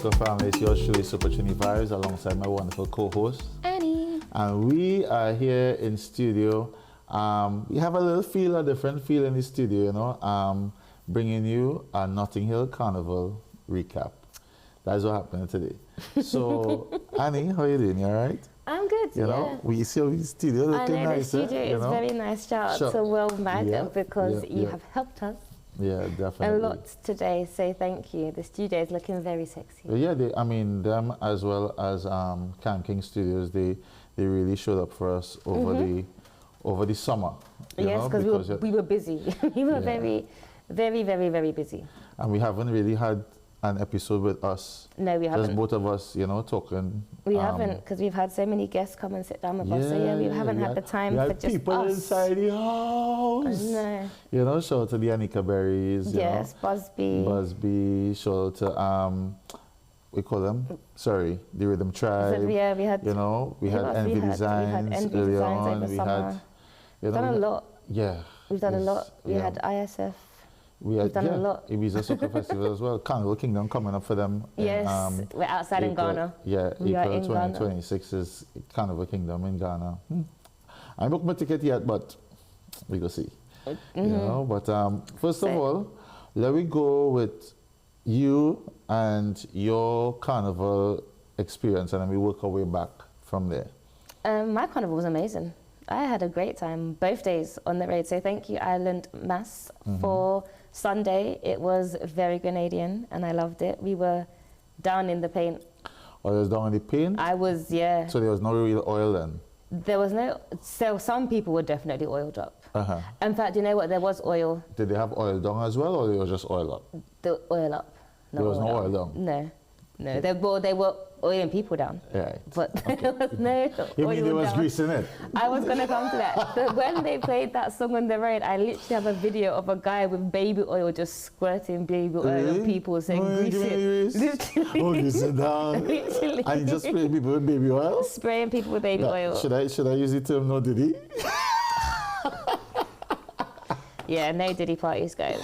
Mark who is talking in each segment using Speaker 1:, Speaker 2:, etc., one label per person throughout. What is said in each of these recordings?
Speaker 1: Soca family, it's your Jooice Supertrini Vibes alongside my wonderful co-host
Speaker 2: Annie.
Speaker 1: And we are here in studio. We have a different feel in the studio, you know, bringing you a Notting Hill Carnival recap. That's what happened today. So, Annie, how you doing? You all right?
Speaker 2: I'm good,
Speaker 1: You know, we see the studio looking nice.
Speaker 2: I know, the studio is very nice. Shout out to Will Mag because you have helped us.
Speaker 1: Yeah, definitely.
Speaker 2: A lot today, so thank you. The studio is looking very sexy.
Speaker 1: Yeah, I mean, them as well as Can King Studios, they really showed up for us over the summer.
Speaker 2: Yes, because we were busy. We were very, very busy.
Speaker 1: And we haven't really had an episode with us.
Speaker 2: No, we haven't.
Speaker 1: Just both of us, you know, talking.
Speaker 2: We haven't, because we've had so many guests come and sit down with us. So yeah, we haven't had the time for just
Speaker 1: people
Speaker 2: us.
Speaker 1: Inside the house.
Speaker 2: No.
Speaker 1: You know, shout out to the Annika Berries.
Speaker 2: Yes, Busby.
Speaker 1: Busby. Shout out to we call them. Sorry, the Riddim Tribe.
Speaker 2: So, yeah, we had.
Speaker 1: You know, we had Envy Designs earlier on.
Speaker 2: We had. We've done a lot.
Speaker 1: Yeah.
Speaker 2: We've done a lot. We had ISF.
Speaker 1: We've
Speaker 2: done a lot.
Speaker 1: Ibiza Soca Festival as well. Carnival Kingdom coming up for them.
Speaker 2: Yes, we're outside
Speaker 1: April,
Speaker 2: in Ghana.
Speaker 1: Yeah,
Speaker 2: we
Speaker 1: April 2026 is Carnival Kingdom in Ghana. I booked my ticket yet, but we go see. You know, but first of all, let me go with you and your Carnival experience, and then we work our way back from there.
Speaker 2: My Carnival was amazing. I had a great time both days on the road. So thank you, Island Mass, for Sunday. It was very Grenadian and I loved it. We were down in the paint.
Speaker 1: Oh, you was down in the paint?
Speaker 2: I was, yeah.
Speaker 1: So there was no real oil then?
Speaker 2: There was no, so some people were definitely oiled up. In fact, you know what, there was oil.
Speaker 1: Did they have oil down as well, or they were just oil up?
Speaker 2: The oil up.
Speaker 1: There was no oil down?
Speaker 2: No. No, they were oiling people down.
Speaker 1: Right.
Speaker 2: But there was no
Speaker 1: You
Speaker 2: oil
Speaker 1: mean there was
Speaker 2: down.
Speaker 1: grease in it?
Speaker 2: I was going to come to that. When they played that song on the road, I literally have a video of a guy with baby oil just squirting baby oil on people saying grease it. Literally.
Speaker 1: Oh, you sit down.
Speaker 2: Literally.
Speaker 1: And you just spray people with baby oil?
Speaker 2: Spraying people with baby oil.
Speaker 1: Should I use the term no diddy?
Speaker 2: Yeah, no diddy parties, guys.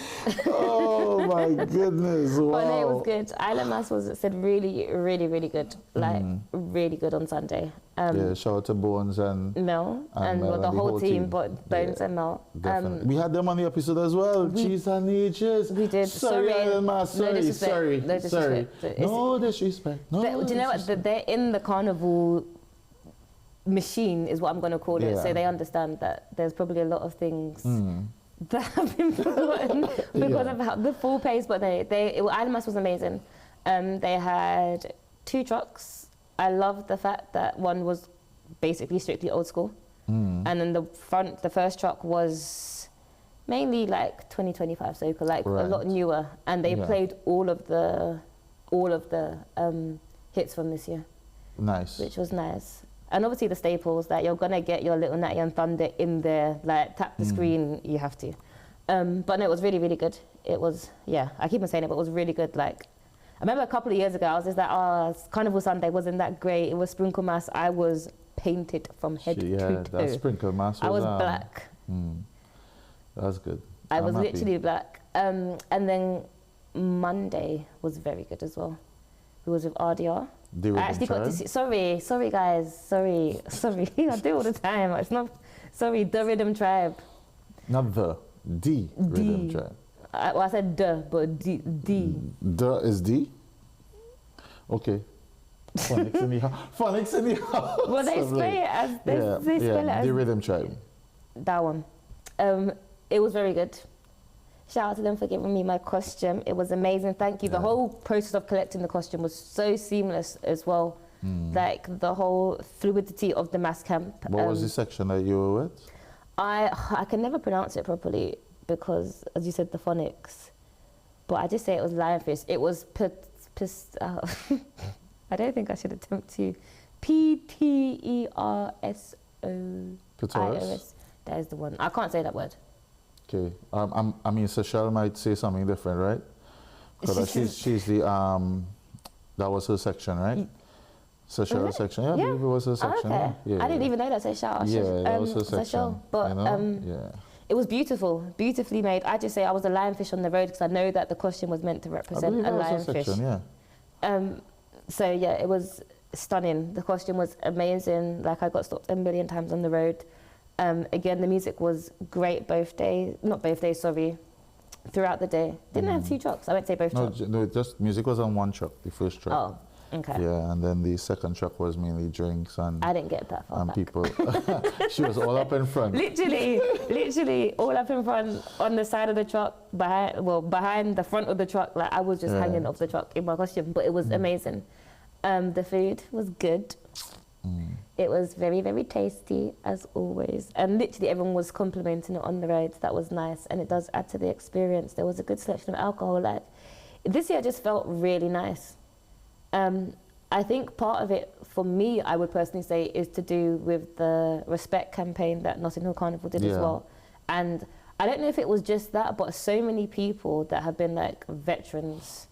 Speaker 1: Oh my goodness, wow.
Speaker 2: But no, it was good. Island Mass was really good. Like, really good on Sunday.
Speaker 1: Yeah, shout out to Bones and
Speaker 2: Mel and the whole team, but Bones and Mel.
Speaker 1: Definitely. We had them on the episode as well. Cheese and ages.
Speaker 2: We did.
Speaker 1: Sorry, Island Mass. Sorry.
Speaker 2: No disrespect.
Speaker 1: No disrespect. No
Speaker 2: do you know what? They're in the carnival machine, is what I'm going to call it. So they understand that there's probably a lot of things that have been forgotten because of the full pace. But Island Mass was amazing. They had 2 trucks. I loved the fact that one was basically strictly old school, and then the first truck was mainly like 2025 soca, like a lot newer, and they played all of the hits from this year. Nice. Which was nice. And obviously the staples that you're gonna get your little Natty and Thunder in there, like tap the screen, you have to. But no, it was really good. It was, I keep on saying it, but it was really good. Like, I remember a couple of years ago, I was just like, Carnival Sunday wasn't that great. It was Sprinkle Mass. I was painted from head to toe.
Speaker 1: That Sprinkle Mass was...
Speaker 2: I was black.
Speaker 1: That's good.
Speaker 2: I was literally black. And then Monday was very good as well. It was with RDR. I actually got to see, sorry guys, sorry. I do all the time. It's not, sorry, the Riddim Tribe.
Speaker 1: Not the Riddim Tribe.
Speaker 2: I said the, but D.
Speaker 1: The is D? Okay. Phonics in the house.
Speaker 2: Well, they spell it as, they spell it as.
Speaker 1: The Riddim Tribe.
Speaker 2: That one. It was very good. Shout out to them for giving me my costume. It was amazing. Thank you. The whole process of collecting the costume was so seamless as well. Like the whole fluidity of the mass camp.
Speaker 1: What was the section that you were with?
Speaker 2: I can never pronounce it properly because, as you said, the phonics. But I just say it was lionfish. It was I don't think I should attempt to. P-T-E-R-S-O-I-O-S. That is the one. I can't say that word.
Speaker 1: Okay. I mean, Seychelle might say something different, right? Because she's the that was her section, right? Seychelle section. Yeah, I believe it was her section.
Speaker 2: Okay.
Speaker 1: Yeah,
Speaker 2: I didn't even know that Seychelle.
Speaker 1: Yeah, that was her section.
Speaker 2: But
Speaker 1: you know?
Speaker 2: it was beautifully made. I just say I was a lionfish on the road because I know that the costume was meant to represent a lionfish.
Speaker 1: Section,
Speaker 2: So yeah, it was stunning. The costume was amazing. Like, I got stopped a million times on the road. Again, the music was great throughout the day. Didn't have 2 trucks. I won't say both trucks.
Speaker 1: No, just music was on 1 truck, the first truck.
Speaker 2: Oh, okay.
Speaker 1: Yeah, and then the second truck was mainly drinks and...
Speaker 2: I didn't get that far
Speaker 1: and
Speaker 2: back.
Speaker 1: people. She was all up in front.
Speaker 2: Literally all up in front on the side of the truck, behind the front of the truck. Like, I was just hanging off the truck in my costume, but it was amazing. The food was good. It was very, very tasty, as always. And literally everyone was complimenting it on the roads. That was nice, and it does add to the experience. There was a good selection of alcohol. Like, this year just felt really nice. I think part of it, for me, I would personally say, is to do with the respect campaign that Notting Hill Carnival did as well. And I don't know if it was just that, but so many people that have been like veterans,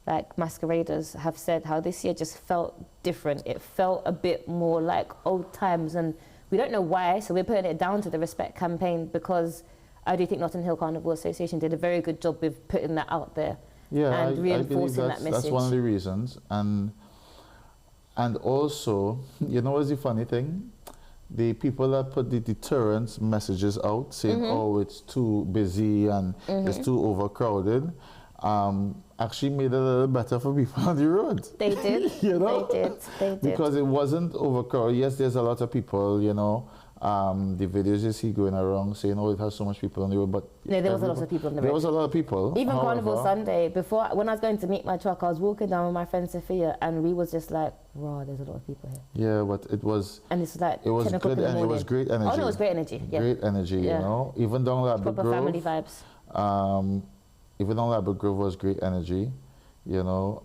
Speaker 2: like masqueraders, have said how this year just felt different. It felt a bit more like old times, and we don't know why, so we're putting it down to the respect campaign, because I do think Notting Hill Carnival Association did a very good job with putting that out there.
Speaker 1: Yeah,
Speaker 2: and reinforcing that message.
Speaker 1: That's one of the reasons. And also, you know what's the funny thing? The people that put the deterrence messages out saying, oh, it's too busy and it's too overcrowded, actually made it a little better for people on the road.
Speaker 2: They did.
Speaker 1: You know?
Speaker 2: They did.
Speaker 1: Because it wasn't overcrowded. Yes, there's a lot of people, you know. The videos you see going around saying, oh, it has so much people on the road, but...
Speaker 2: No, there was a lot of people on the road.
Speaker 1: There was a lot of people.
Speaker 2: Even Carnival Sunday, when I was going to meet my truck, I was walking down with my friend Sophia, and we was just like, wow, there's a lot of people here.
Speaker 1: Yeah, but it was...
Speaker 2: And it's like
Speaker 1: it was
Speaker 2: 10 o'clock
Speaker 1: good,
Speaker 2: in the morning.
Speaker 1: It was great energy.
Speaker 2: Oh, no, it was great energy, yeah.
Speaker 1: Great energy, you know. Even down Labrador Grove...
Speaker 2: Proper family vibes.
Speaker 1: Even down Labrador Grove was great energy, you know.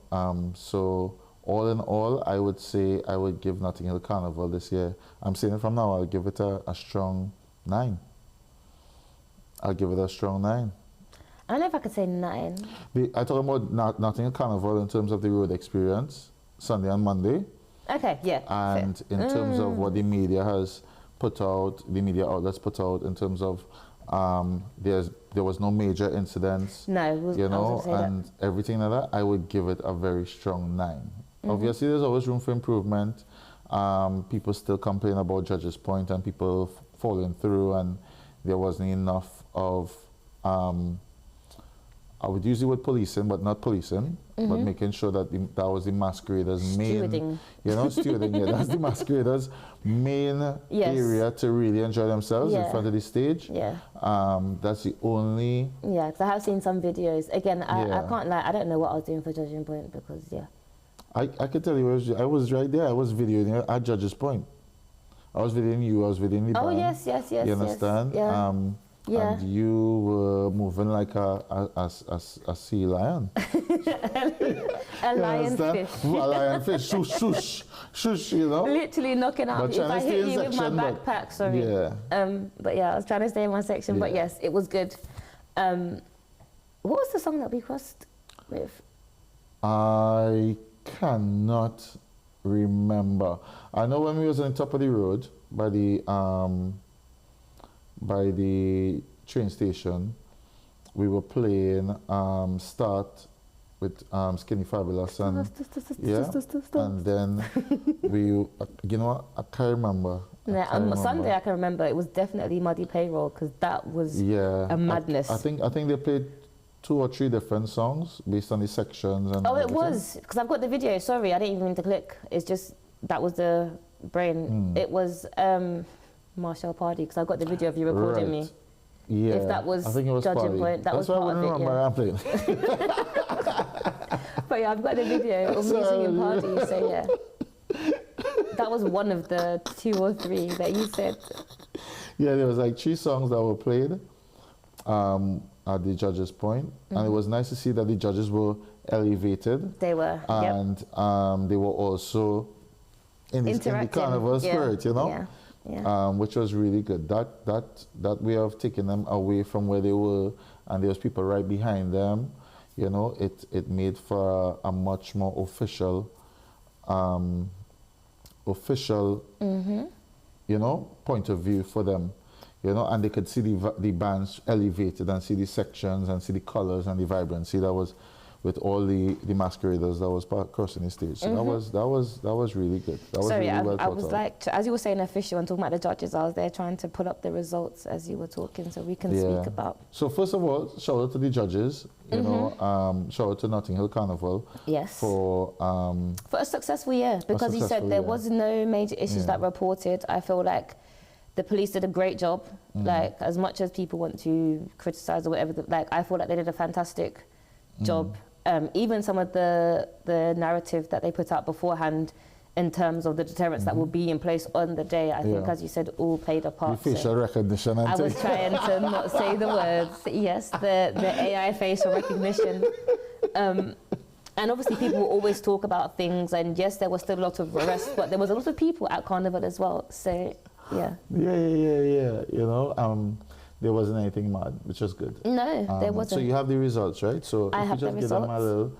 Speaker 1: So... all in all, I would say I would give Notting Hill Carnival this year. I'm saying it from now, I'll give it a strong 9. I'll give it a strong 9.
Speaker 2: I don't know if I could say 9.
Speaker 1: I talk about Notting Hill Carnival in terms of the road experience, Sunday and Monday.
Speaker 2: Okay, yeah.
Speaker 1: And
Speaker 2: fair.
Speaker 1: In terms of what the media has put out, the media outlets put out in terms of there was no major incidents.
Speaker 2: No, it was,
Speaker 1: you know, and
Speaker 2: that.
Speaker 1: everything like that, I would give it a very strong 9. Obviously, there's always room for improvement. People still complain about Judges Point and people falling through, and there wasn't enough of, I would use the word policing, but not policing, but making sure that that was the masqueraders' main, you know, stewarding, yeah, that's the masqueraders' main area to really enjoy themselves in front of the stage. Yeah. That's the only...
Speaker 2: Yeah, because I have seen some videos. Again, I can't lie, I don't know what I was doing for Judging Point, because, I
Speaker 1: can tell you, I was right there. I was videoing you at Judges Point. I was videoing you. I was videoing the band.
Speaker 2: Oh yes. You
Speaker 1: understand?
Speaker 2: Yes. Yeah.
Speaker 1: And you were moving like a sea lion.
Speaker 2: A lionfish.
Speaker 1: A lionfish. Shush, shush, shush. You know.
Speaker 2: Literally knocking out. If I hit you with my backpack, sorry.
Speaker 1: Yeah.
Speaker 2: But yeah, I was trying to stay in my section. But yes, it was good. What was the song that we crossed with?
Speaker 1: I cannot remember. I know when we was on the top of the road by the train station, we were playing Start with Skinny Fabulous and and then we, you know what, I can't remember.
Speaker 2: On Sunday I can remember it was definitely Muddy Payroll, because that was a madness.
Speaker 1: I think they played 2 or 3 different songs based on the sections. And
Speaker 2: it was, because I've got the video. Sorry, I didn't even mean to click. It's just, that was the brain. It was Marshall Party, because I've got the video of you recording me.
Speaker 1: Yeah.
Speaker 2: If that was,
Speaker 1: I think it was
Speaker 2: Judging Point, that was part of it, But yeah, I've got the video of me singing Party, so yeah. That was one of the 2 or 3 that you said.
Speaker 1: Yeah, there was like 3 songs that were played. At the Judges Point, and it was nice to see that the judges were elevated.
Speaker 2: They were,
Speaker 1: and they were also in the carnival spirit, you know, which was really good. That way of taking them away from where they were, and there was people right behind them, you know, it made for a much more official, you know, point of view for them. You know, and they could see the bands elevated and see the sections and see the colors and the vibrancy that was with all the masqueraders that was crossing the stage. So that was really good. That was
Speaker 2: Sorry,
Speaker 1: really well
Speaker 2: I
Speaker 1: thought
Speaker 2: was
Speaker 1: out.
Speaker 2: like, as you were saying official and talking about the judges, I was there trying to pull up the results as you were talking so we can speak about.
Speaker 1: So first of all, shout out to the judges, you know, shout out to Notting Hill Carnival.
Speaker 2: Yes.
Speaker 1: For
Speaker 2: a successful year, because you said there was no major issues that reported. I feel like the police did a great job. Like, as much as people want to criticize or whatever, like, I feel like they did a fantastic job. Even some of the narrative that they put out beforehand in terms of the deterrents that will be in place on the day, I think, as you said, all played a part.
Speaker 1: The facial recognition.
Speaker 2: I was trying to not say the words. Yes, the AI facial recognition. And obviously people will always talk about things, and yes, there was still a lot of arrests, but there was a lot of people at Carnival as well. So, yeah.
Speaker 1: Yeah. You know, there wasn't anything mad, which was good.
Speaker 2: No, there wasn't.
Speaker 1: So you have the results, right? So
Speaker 2: I
Speaker 1: if
Speaker 2: have
Speaker 1: you just
Speaker 2: the
Speaker 1: give them a
Speaker 2: results.
Speaker 1: little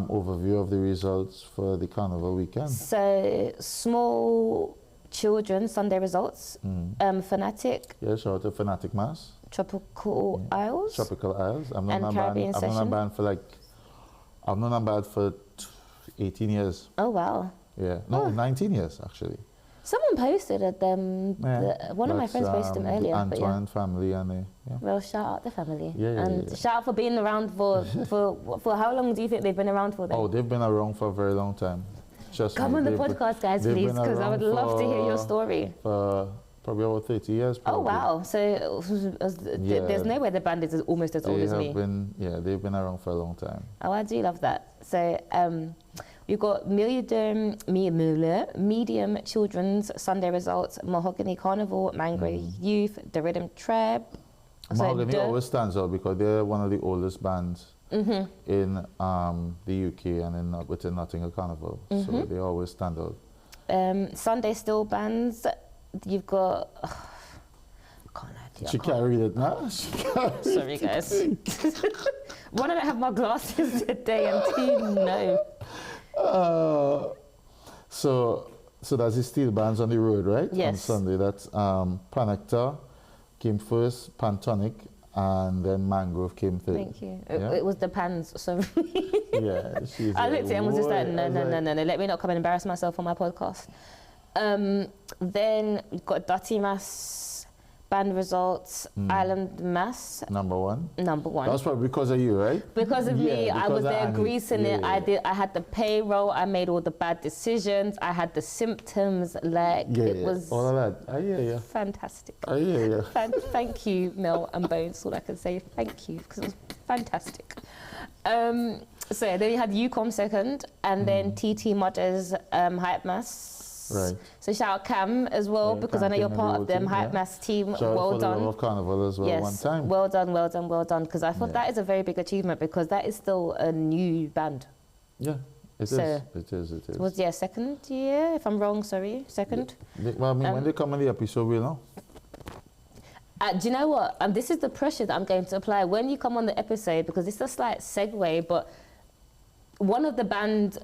Speaker 1: overview of the results for the Carnival weekend.
Speaker 2: So, small children Sunday results. Fanatic.
Speaker 1: Yeah, shout out to Fanatic Mass.
Speaker 2: Tropical Isles.
Speaker 1: Tropical Isles. I've known
Speaker 2: Caribbean
Speaker 1: that band for like, I've known that band for 18 years.
Speaker 2: Oh, wow.
Speaker 1: Yeah, no, 19 years actually.
Speaker 2: Someone posted at them. One of my friends posted them earlier.
Speaker 1: Antoine family and
Speaker 2: Well, shout out the family.
Speaker 1: Yeah.
Speaker 2: Shout out for being around for how long do you think they've been around for then?
Speaker 1: Oh, they've been around for a very long time.
Speaker 2: Come on the podcast, guys, please, because I would love to hear your story.
Speaker 1: For probably over 30 years. Probably.
Speaker 2: Oh, wow. So there's no way the band is almost as old as me.
Speaker 1: They've been around for a long time.
Speaker 2: Oh, I do love that. So we've got medium children's Sunday results, Mahogany Carnival, Mango Youth, the Riddim Treb.
Speaker 1: Mahogany always stands out because they're one of the oldest bands in the UK and within Notting Hill Carnival. So they always stand out.
Speaker 2: Sunday still bands, you've got...
Speaker 1: She carried it now.
Speaker 2: Sorry, guys. One, I don't have my glasses today, and two, no.
Speaker 1: So that's the steel bands on the road, right?
Speaker 2: Yes.
Speaker 1: On Sunday, that's Panacta came first, Pantonic, and then Mangrove came third.
Speaker 2: Thank you.
Speaker 1: Yeah?
Speaker 2: It was the pans, sorry.
Speaker 1: Yeah, she's
Speaker 2: I looked at it and was just like, no,
Speaker 1: like,
Speaker 2: let me not come and embarrass myself on my podcast. Then we've got Dirty Mass band results, Island Mass.
Speaker 1: Number one.
Speaker 2: That's
Speaker 1: probably because of you, right?
Speaker 2: Because of me, I was there greasing it. I had the payroll. I made all the bad decisions. I had the symptoms. It was
Speaker 1: all of that. I hear you.
Speaker 2: Fantastic.
Speaker 1: I hear you.
Speaker 2: Thank you, Mel and Bones. All I can say, thank you, because it was fantastic. So then you had UCOM second, and then TT Modders Hype Mass.
Speaker 1: Right.
Speaker 2: So shout out Cam as well, because I know you're part of them Hype Mass team. Well done.
Speaker 1: Love of Carnival as well.
Speaker 2: Yes.
Speaker 1: One time.
Speaker 2: Well done. Because I thought that is a very big achievement, because that is still a new band.
Speaker 1: Yeah, it is.
Speaker 2: It was second year, if I'm wrong. Sorry, second.
Speaker 1: When they come on the episode, we'll know.
Speaker 2: Do you know what? This is the pressure that I'm going to apply when you come on the episode, because it's a slight segue, but one of the band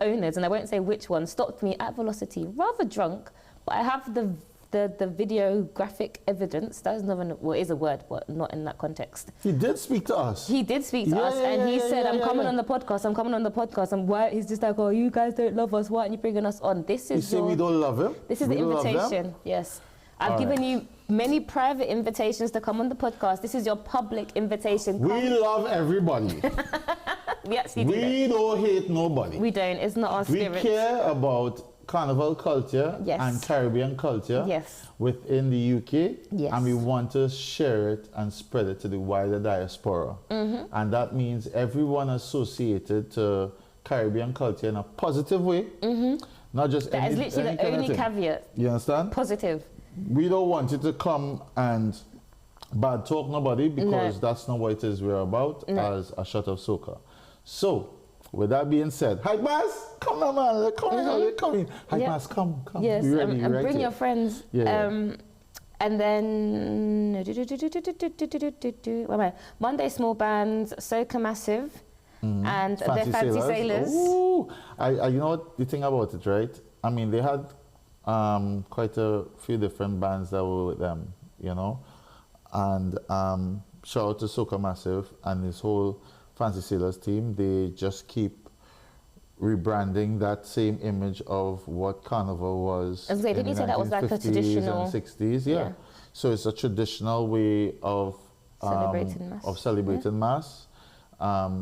Speaker 2: owners, and I won't say which one, stopped me at Velocity, rather drunk, but I have the videographic evidence. That is is a word, but not in that context.
Speaker 1: He did speak to us.
Speaker 2: He did speak to us, and he said, "I'm coming on the podcast. I'm coming on the podcast." And why? He's just like, "Oh, you guys don't love us. Why aren't you bringing us on?" This is.
Speaker 1: You say we don't love him?
Speaker 2: This is the invitation. Yes. I've given you many private invitations to come on the podcast. This is your public invitation.
Speaker 1: We love everybody.
Speaker 2: We actually do.
Speaker 1: We don't hate nobody.
Speaker 2: We don't. It's not our spirit.
Speaker 1: We care about Carnival culture and Caribbean culture within the UK.
Speaker 2: Yes.
Speaker 1: And we want to share it and spread it to the wider diaspora. And that means everyone associated to Caribbean culture in a positive way. Not just
Speaker 2: that is literally the only caveat.
Speaker 1: You understand?
Speaker 2: Positive.
Speaker 1: We don't want you to come and bad talk nobody, because that's not what it is we're about as A Shot of Soca. So, with that being said, Hype Mass, come on, man, come in. Hype Mass, come.
Speaker 2: Yes,
Speaker 1: ready,
Speaker 2: and bring your friends.
Speaker 1: Yeah.
Speaker 2: And then Monday small bands, Soca Massive, and their Fancy Sailors.
Speaker 1: Ooh, you know what the thing about it, right? I mean, they had quite a few different bands that were with them, you know, and shout out to Soca Massive and this whole Fancy Sailors team, they just keep rebranding that same image of what Carnival was.
Speaker 2: I was like, didn't you say that was like a traditional?
Speaker 1: And 60s, yeah. So it's a traditional way of celebrating mass.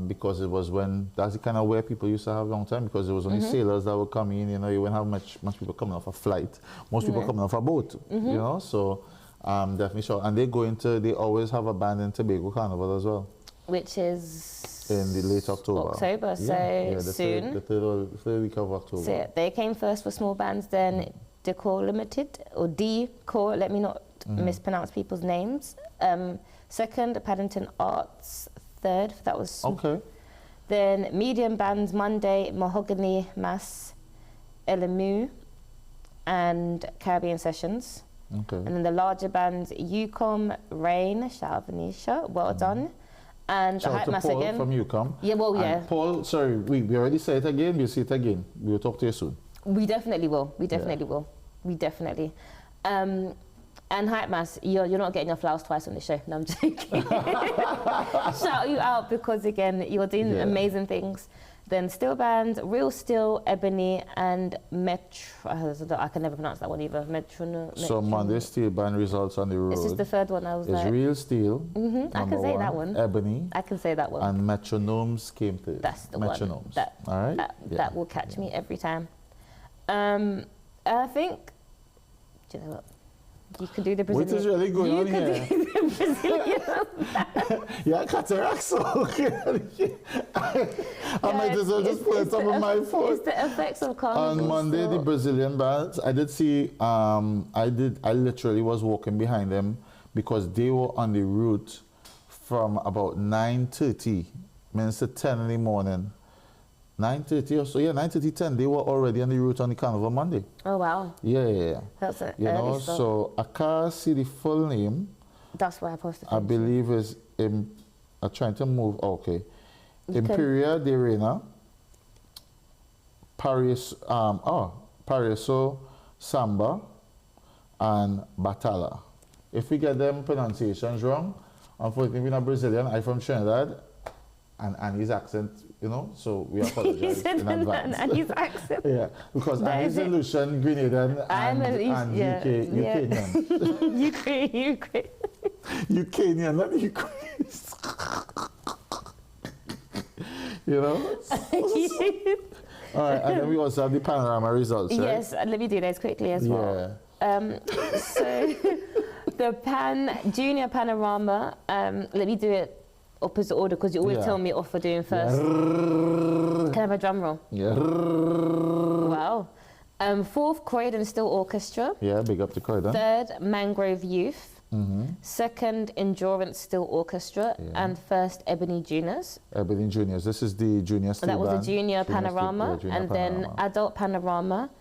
Speaker 1: Because it was that's the kind of way people used to have a long time, because it was only sailors that would come in, you know, you wouldn't have much people coming off a flight. Most people coming off a boat, you know, so definitely sure. And they always have a band in Tobago Carnival as well.
Speaker 2: Which is?
Speaker 1: In the late October.
Speaker 2: So soon.
Speaker 1: The third week of October.
Speaker 2: So they came first for small bands, then Decor Limited, or Decor, let me not mispronounce people's names. Second, Paddington Arts. Third, that was
Speaker 1: okay.
Speaker 2: Then medium bands Monday, Mahogany, Mass, LMU, and Caribbean Sessions.
Speaker 1: Okay.
Speaker 2: And then the larger bands UCOM, Rain, shout out Venetia, well done. And
Speaker 1: shout
Speaker 2: the Hype
Speaker 1: out
Speaker 2: Mass
Speaker 1: to Paul
Speaker 2: again.
Speaker 1: from UCOM.
Speaker 2: Yeah, well, yeah.
Speaker 1: And Paul, sorry, we already said it again. We'll see it again. We'll talk to you soon.
Speaker 2: We definitely will. We definitely will. We definitely. And Hype Mass, you're not getting your flowers twice on the show. No, I'm joking. Shout you out because, again, you're doing amazing things. Then Steel Band, Real Steel, Ebony, and I can never pronounce that one either.
Speaker 1: So Monday, Steel Band results on the road.
Speaker 2: It's just the third one. I was like,
Speaker 1: Real Steel.
Speaker 2: I can say that one.
Speaker 1: Ebony.
Speaker 2: I can say that one.
Speaker 1: And Metronomes came third.
Speaker 2: That's the
Speaker 1: Metronomes.
Speaker 2: one.
Speaker 1: All right.
Speaker 2: That will catch me every time. I think. Do you know what? You can do the Brazilian.
Speaker 1: What is really going on here?
Speaker 2: You can do the Brazilian.
Speaker 1: Yeah, cataract, so I might as well just put some of my phone.
Speaker 2: It's the effects of Carnival.
Speaker 1: On Monday, the Brazilian bands, I did see, I literally was walking behind them because they were on the route from about 9:30 minutes to 10 in the morning. 9:30 or so, 9:30, 10, they were already on the route on the Carnival Monday.
Speaker 2: Oh, wow.
Speaker 1: Yeah.
Speaker 2: That's it.
Speaker 1: You know, so I can't see the full name.
Speaker 2: That's why I posted it.
Speaker 1: I believe is, I'm trying to move, okay. Imperia de Reina, Paraiso, Samba, and Batala. If we get them pronunciations wrong, unfortunately, we're not Brazilian, I'm from Trinidad, and his accent, you know, so we apologize in advance.
Speaker 2: And his accent.
Speaker 1: Yeah, because Annie's a Lucian, Grenadian, and Ukrainian. Ukrainian, not Ukrainian. You know? All right, and then we also have the panorama results, right?
Speaker 2: Yes, let me do those quickly as well. So the Junior Panorama, let me do it opposite order because you always tell me off for doing first. Can I have a drum roll?
Speaker 1: Yeah.
Speaker 2: Wow. Fourth, Croydon Steel Orchestra.
Speaker 1: Yeah, big up to Croydon.
Speaker 2: Third, Mangrove Youth. Second, Endurance Steel Orchestra. And first, Ebony Juniors.
Speaker 1: Ebony Juniors. This is the junior steel
Speaker 2: band. That was the junior panorama. Then Adult Panorama.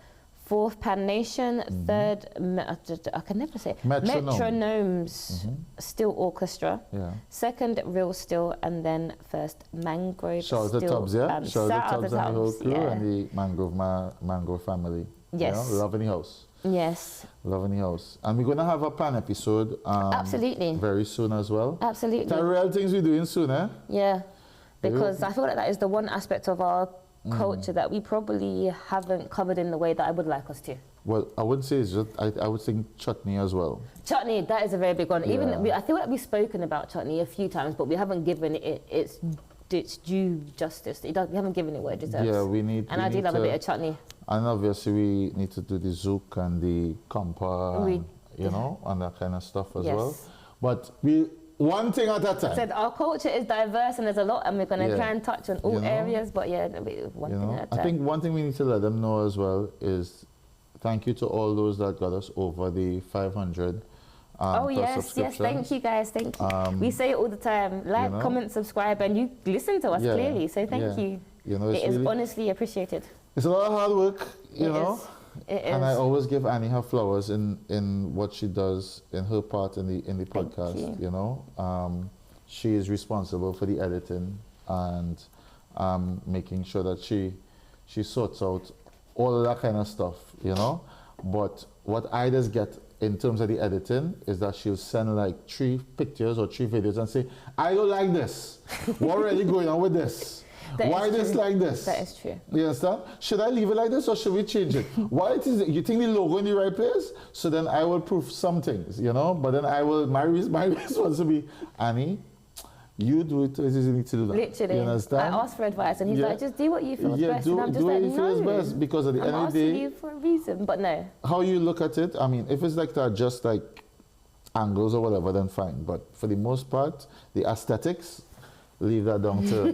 Speaker 2: Fourth, Pan Nation. Third, I can never say it. Metronomes Steel Orchestra.
Speaker 1: Yeah.
Speaker 2: Second, Real Steel, and then first, Mangrove Steel.
Speaker 1: Shout out the Tubbs, yeah? Shout out the Tubbs and the whole crew
Speaker 2: and
Speaker 1: the Mangrove family.
Speaker 2: Yes.
Speaker 1: You know, love in the house.
Speaker 2: Yes.
Speaker 1: Love in the house. And we're going to have a plan episode
Speaker 2: absolutely
Speaker 1: very soon as well.
Speaker 2: Absolutely.
Speaker 1: The real things we're doing soon, eh?
Speaker 2: Yeah. Because I feel like that is the one aspect of our culture that we probably haven't covered in the way that I would like us to.
Speaker 1: Well, I wouldn't say it's just, I would think chutney as well.
Speaker 2: Chutney, that is a very big one.
Speaker 1: Yeah.
Speaker 2: Even I feel like we've spoken about chutney a few times, but we haven't given it its due justice. We haven't given it what it deserves.
Speaker 1: Yeah, we need.
Speaker 2: And I do love a bit of chutney.
Speaker 1: And obviously we need to do the zouk and the compa, and, you know, and that kind of stuff as well. But one thing at a time.
Speaker 2: I said our culture is diverse and there's a lot, and we're going to try and touch on all areas, but one thing at a time.
Speaker 1: I think one thing we need to let them know as well is thank you to all those that got us over the 500
Speaker 2: yes, thank you guys, thank you. We say it all the time, like, comment, subscribe, and you listen to us clearly, so thank you.
Speaker 1: You know,
Speaker 2: it is really honestly appreciated.
Speaker 1: It's a lot of hard work, you know.
Speaker 2: It is.
Speaker 1: And I always give Annie her flowers in what she does in her part in the podcast. You know, she is responsible for the editing and making sure that she sorts out all of that kind of stuff. You know, but what I just get in terms of the editing is that she'll send like 3 pictures or 3 videos and say, I don't like this. What really going on with this? Why this like this?
Speaker 2: That is true.
Speaker 1: You understand? Should I leave it like this or should we change it? Why it is, you think the logo in the right place? So then I will prove some things, you know? But then I will, my response will be, Annie, you do it as you need to do that.
Speaker 2: Literally.
Speaker 1: You understand?
Speaker 2: I asked for advice and he's like, just do what you feel is best.
Speaker 1: Do,
Speaker 2: and I'm just
Speaker 1: do
Speaker 2: like,
Speaker 1: what you feel is
Speaker 2: no.
Speaker 1: best because at the end of the
Speaker 2: asking
Speaker 1: day,
Speaker 2: you for a reason, but no.
Speaker 1: how you look at it, I mean, if it's like that, just like angles or whatever, then fine. But for the most part, the aesthetics, leave that down to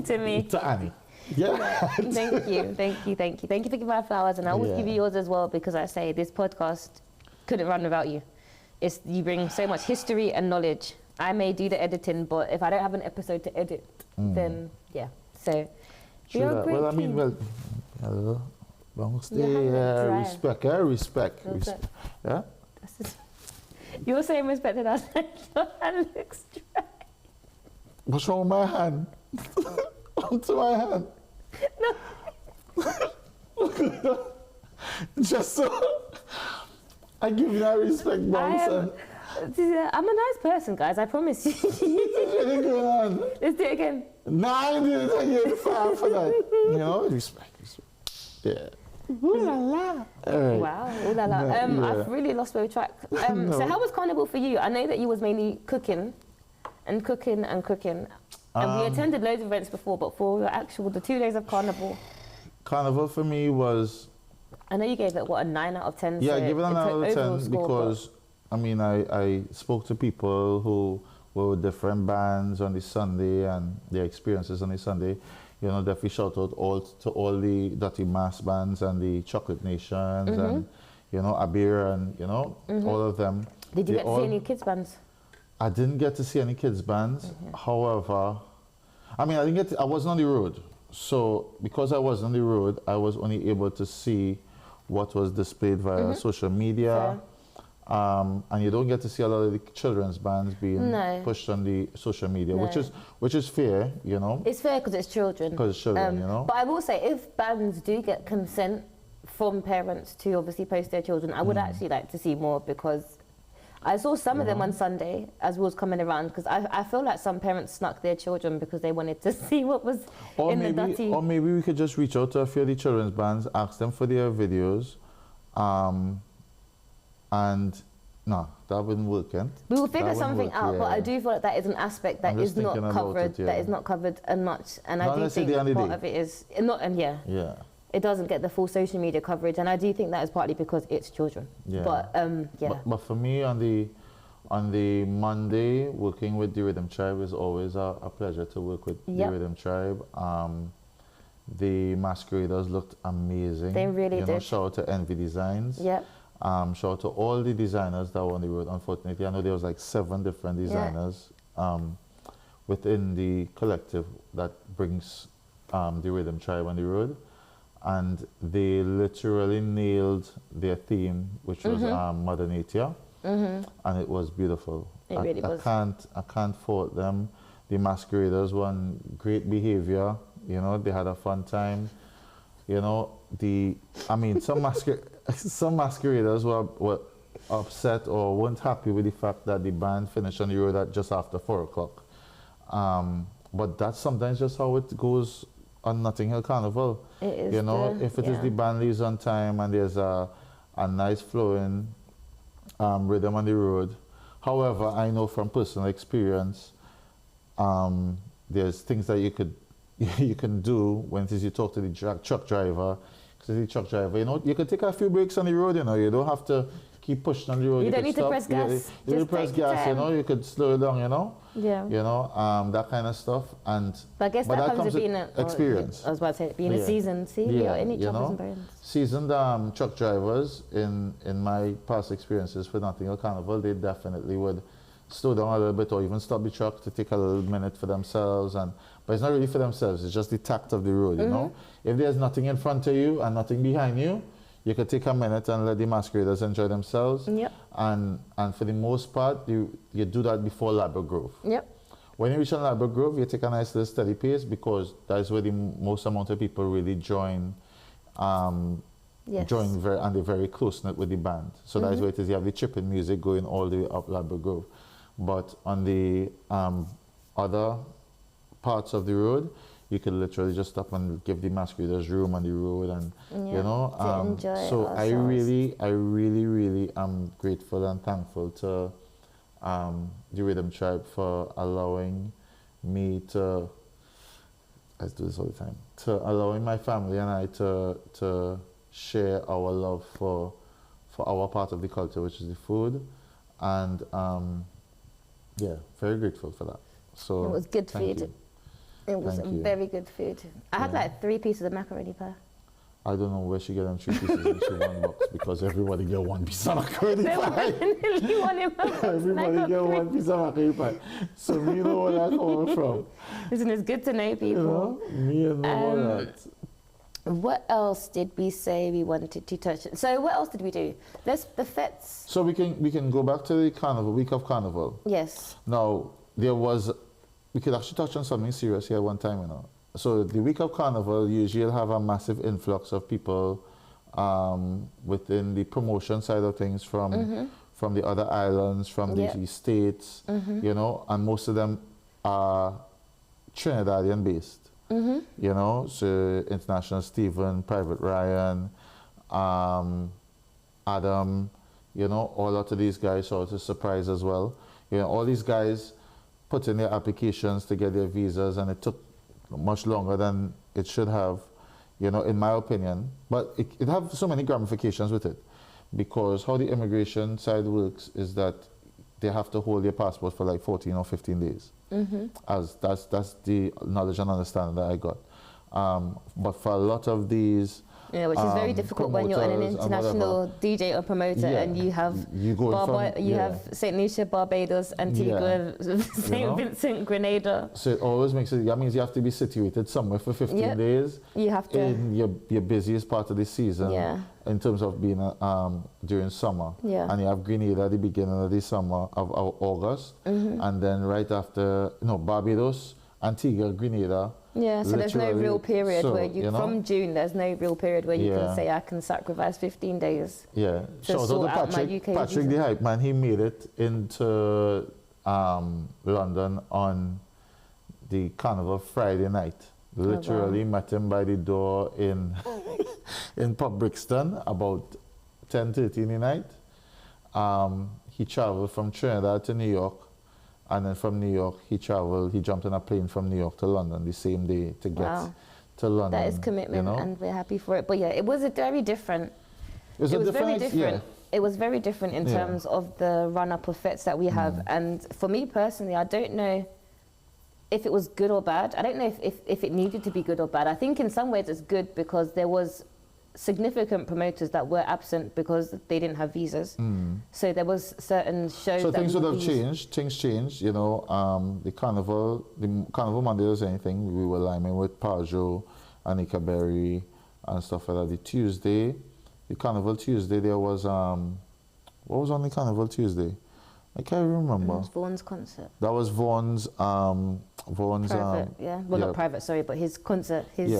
Speaker 2: to me.
Speaker 1: To Annie. Yeah.
Speaker 2: Thank you. Thank you for giving my flowers, and I will give you yours as well, because I say this podcast couldn't run without you. You bring so much history and knowledge. I may do the editing, but if I don't have an episode to edit, then yeah. So you're a great team.
Speaker 1: Hello. Respect, respect. Yeah?
Speaker 2: You're saying respect, and I was like, your hand looks dry.
Speaker 1: What's wrong with my hand? Onto my hand. No. Just so I give you that respect, bounce.
Speaker 2: I'm a nice person, guys. I promise you.
Speaker 1: Let's do
Speaker 2: it again.
Speaker 1: No, I didn't take you far for that. You know, respect. Yeah. Ooh la la. Right.
Speaker 2: Wow, ooh la la. I've really lost my track. So how was Carnival for you? I know that you was mainly cooking. And we attended loads of events before, but for the 2 days of Carnival.
Speaker 1: Carnival for me was...
Speaker 2: I know you gave it, what, a 9 out of 10?
Speaker 1: Yeah,
Speaker 2: so
Speaker 1: I gave it a 9 out of 10 because, I mean, I spoke to people who were with different bands on the Sunday and their experiences on the Sunday. You know, definitely shout out to all the Dirty Mass bands and the Chocolate Nations and, you know, Abir and, you know, all of them.
Speaker 2: Did you get to see any kids bands?
Speaker 1: I didn't get to see any kids bands. However, I mean, I wasn't on the road. So because I was on the road, I was only able to see what was displayed via social media. And you don't get to see a lot of the children's bands being pushed on the social media, which is fair, you know.
Speaker 2: It's fair because it's children.
Speaker 1: Because it's children, you know.
Speaker 2: But I will say, if bands do get consent from parents to obviously post their children, I would actually like to see more, because I saw some of them on Sunday as we was coming around, because I feel like some parents snuck their children because they wanted to see what was in the dirty.
Speaker 1: Or maybe we could just reach out to a few of the children's bands, ask them for their videos, and no, that wouldn't work, eh?
Speaker 2: We will figure something out, but I do feel like that is an aspect that is not covered, that is not covered much, and I do think part of it is not, it doesn't get the full social media coverage, and I do think that is partly because it's children. But But for me, on the Monday, working with the Riddim Tribe is always a pleasure to work with the Riddim Tribe. The masqueraders looked amazing. They really did.
Speaker 1: Shout out to Envy Designs. Shout out to all the designers that were on the road. Unfortunately, I know there was like 7 different designers within the collective that brings the Riddim Tribe on the road. And they literally nailed their theme, which was Mother Nature, and it was beautiful.
Speaker 2: It really was.
Speaker 1: I can't fault them. The masqueraders were on great behavior. You know, they had a fun time. You know, some masqueraders were upset or weren't happy with the fact that the band finished on the road at just after 4 o'clock. But that's sometimes just how it goes on Notting Hill Carnival.
Speaker 2: It is,
Speaker 1: you know, if it is the band leaves on time and there's a nice flowing rhythm on the road. However, I know from personal experience, there's things that you can do when you talk to the truck driver. Because the truck driver, you know, you can take a few breaks on the road. You know, you don't have to keep pushing on the road.
Speaker 2: You don't need to press gas.
Speaker 1: You don't press gas. You know, you could slow it down. You know.
Speaker 2: Yeah.
Speaker 1: You know, that kind of stuff. But
Speaker 2: I guess that comes with being
Speaker 1: experience.
Speaker 2: I was about to say, being a seasoned, or any truckers and brands.
Speaker 1: Seasoned truck drivers, in my past experiences with Notting Hill Carnival, they definitely would slow down a little bit or even stop the truck to take a little minute for themselves. But it's not really for themselves, it's just the tact of the road, you know? If there's nothing in front of you and nothing behind you, you could take a minute and let the masqueraders enjoy themselves. And for the most part, you do that before Labrador Grove. When you reach on Labrador Grove, you take a nice little steady pace, because that's where the most amount of people really join
Speaker 2: Yes.
Speaker 1: join and they're very close-knit with the band. So that's why it is, you have the chipping music going all the way up Ladbroke Grove. But on the other parts of the road, you could literally just stop and give the masqueraders room on the road, and you know,
Speaker 2: to enjoy
Speaker 1: so
Speaker 2: ourselves.
Speaker 1: I really am grateful and thankful to the Riddim tribe for allowing me to, I do this all the time, to allowing my family and I to share our love for our part of the culture, which is the food, and yeah, very grateful for that. So
Speaker 2: it was good food.
Speaker 1: you.
Speaker 2: It was very good food. I had like 3 pieces of macaroni pie.
Speaker 1: I don't know where she get them 3 pieces into 1 box, because everybody get 1 piece of macaroni pie.
Speaker 2: Everybody
Speaker 1: get 1 piece of macaroni pie. So me know where that coming from.
Speaker 2: Listen, it's good to know people.
Speaker 1: You know? Me and know that.
Speaker 2: What else did we say we wanted to touch? So what else did we do? There's the fetes.
Speaker 1: So we can go back to the carnival, week of carnival.
Speaker 2: Yes.
Speaker 1: Now we could actually touch on something serious here one time, you know. So the week of carnival usually have a massive influx of people within the promotion side of things from the other islands, from the states, you know, and most of them are Trinidadian based. You know, so International Stephen, Private Ryan, Adam, you know, all lot of these guys, so it's a surprise as well. You know, all these guys put in their applications to get their visas, and it took much longer than it should have, you know, in my opinion. But it have so many ramifications with it, because how the immigration side works is that they have to hold their passport for like 14 or 15 days. As that's the knowledge and understanding that I got. But for a lot of these,
Speaker 2: yeah, which is very difficult when you're an international DJ or promoter, and you have have St. Lucia, Barbados, Antigua, St. Vincent, Grenada.
Speaker 1: So it always makes it. That means you have to be situated somewhere for 15 days.
Speaker 2: You have to
Speaker 1: in your busiest part of the season. In terms of being during summer. And you have Grenada at the beginning of the summer of August, and then right after, Barbados, Antigua, Grenada.
Speaker 2: Yeah, so there's no real period where you know, from June, there's no real period where you can say I can sacrifice 15 days.
Speaker 1: Yeah, shout out to Patrick the Hype Man. He made it into London on the Carnival Friday night. Literally met him by the door in Pub Brixton about 10:30 in the night. He traveled from Trinidad to New York. And then from New York, he jumped on a plane from New York to London the same day to get to London.
Speaker 2: That is commitment, you know? And we're happy for it. But yeah, it was very different. It was very different.
Speaker 1: Yeah.
Speaker 2: It was very different in terms of the run-up of fetes that we have. And for me personally, I don't know if it was good or bad. I don't know if it needed to be good or bad. I think in some ways it's good, because there was significant promoters that were absent because they didn't have visas. So there was certain shows. So
Speaker 1: things would have changed. Things changed. You know, the Carnival Monday was anything. We were liming with Pajo, Anika Berry, and stuff like that. The Carnival Tuesday, there was what was on the Carnival Tuesday? I can't remember.
Speaker 2: It was Vaughan's concert.
Speaker 1: That was Vaughan's
Speaker 2: private, not private, sorry, but his concert, his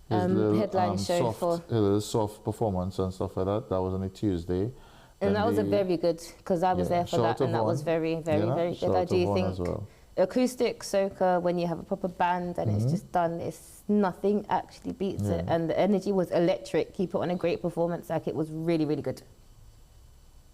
Speaker 2: headline show for
Speaker 1: a little soft performance and stuff like that. That was on a Tuesday.
Speaker 2: And that was a very good, because I was there for that, and that was very, very, very good. I do think acoustic soca, when you have a proper band and it's just done, nothing actually beats it. And the energy was electric. He put on a great performance. Like, it was really, really good.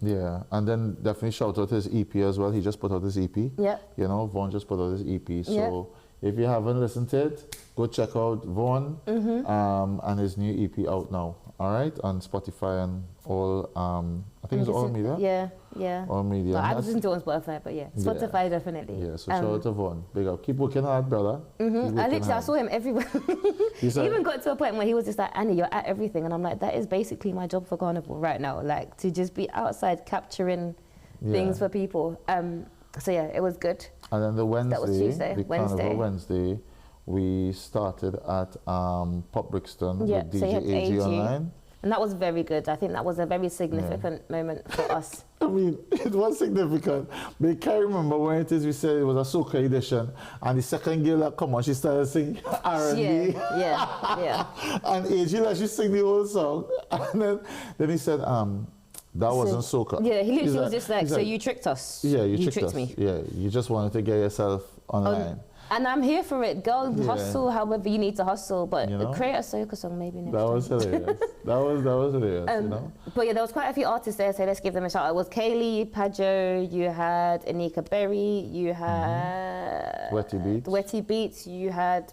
Speaker 1: Yeah, and then definitely shout out his EP as well. He just put out his EP.
Speaker 2: Yeah.
Speaker 1: You know, Vaughan just put out his EP. So if you haven't listened to it, go check out Vaughan and his new EP out now. All right, on Spotify and all. I think it's all media.
Speaker 2: Yeah.
Speaker 1: All media.
Speaker 2: Well, I listened to it on Spotify, but Spotify definitely.
Speaker 1: Yeah, so shout out to Vaughan. Big up. Keep working hard, brother.
Speaker 2: I saw him everywhere. He even got to a point where he was just like, Annie, you're at everything. And I'm like, that is basically my job for Carnival right now. Like, to just be outside capturing things for people. So yeah, it was good.
Speaker 1: And then the Wednesday,
Speaker 2: that was Tuesday.
Speaker 1: the Carnival Wednesday, we started at Pop Brixton with DJ AG online.
Speaker 2: And that was very good. I think that was a very significant moment for us.
Speaker 1: I mean, it was significant. But I can't remember when it is we said it was a soca edition, and the second girl that come on, she started singing R&B.
Speaker 2: Yeah.
Speaker 1: And AJ, she sang the whole song. And then he said, that wasn't soca.
Speaker 2: Yeah, he literally was just like, so you tricked us.
Speaker 1: Yeah, you tricked
Speaker 2: us.
Speaker 1: Me. Yeah, you just wanted to get yourself online.
Speaker 2: And I'm here for it. Go hustle however you need to hustle, but create a soca song maybe next time.
Speaker 1: That was hilarious. that was hilarious,
Speaker 2: But yeah, there was quite a few artists there, so let's give them a shout. It was Kaylee, Pajo, you had Anika Berry, you had Wetty Beats, you had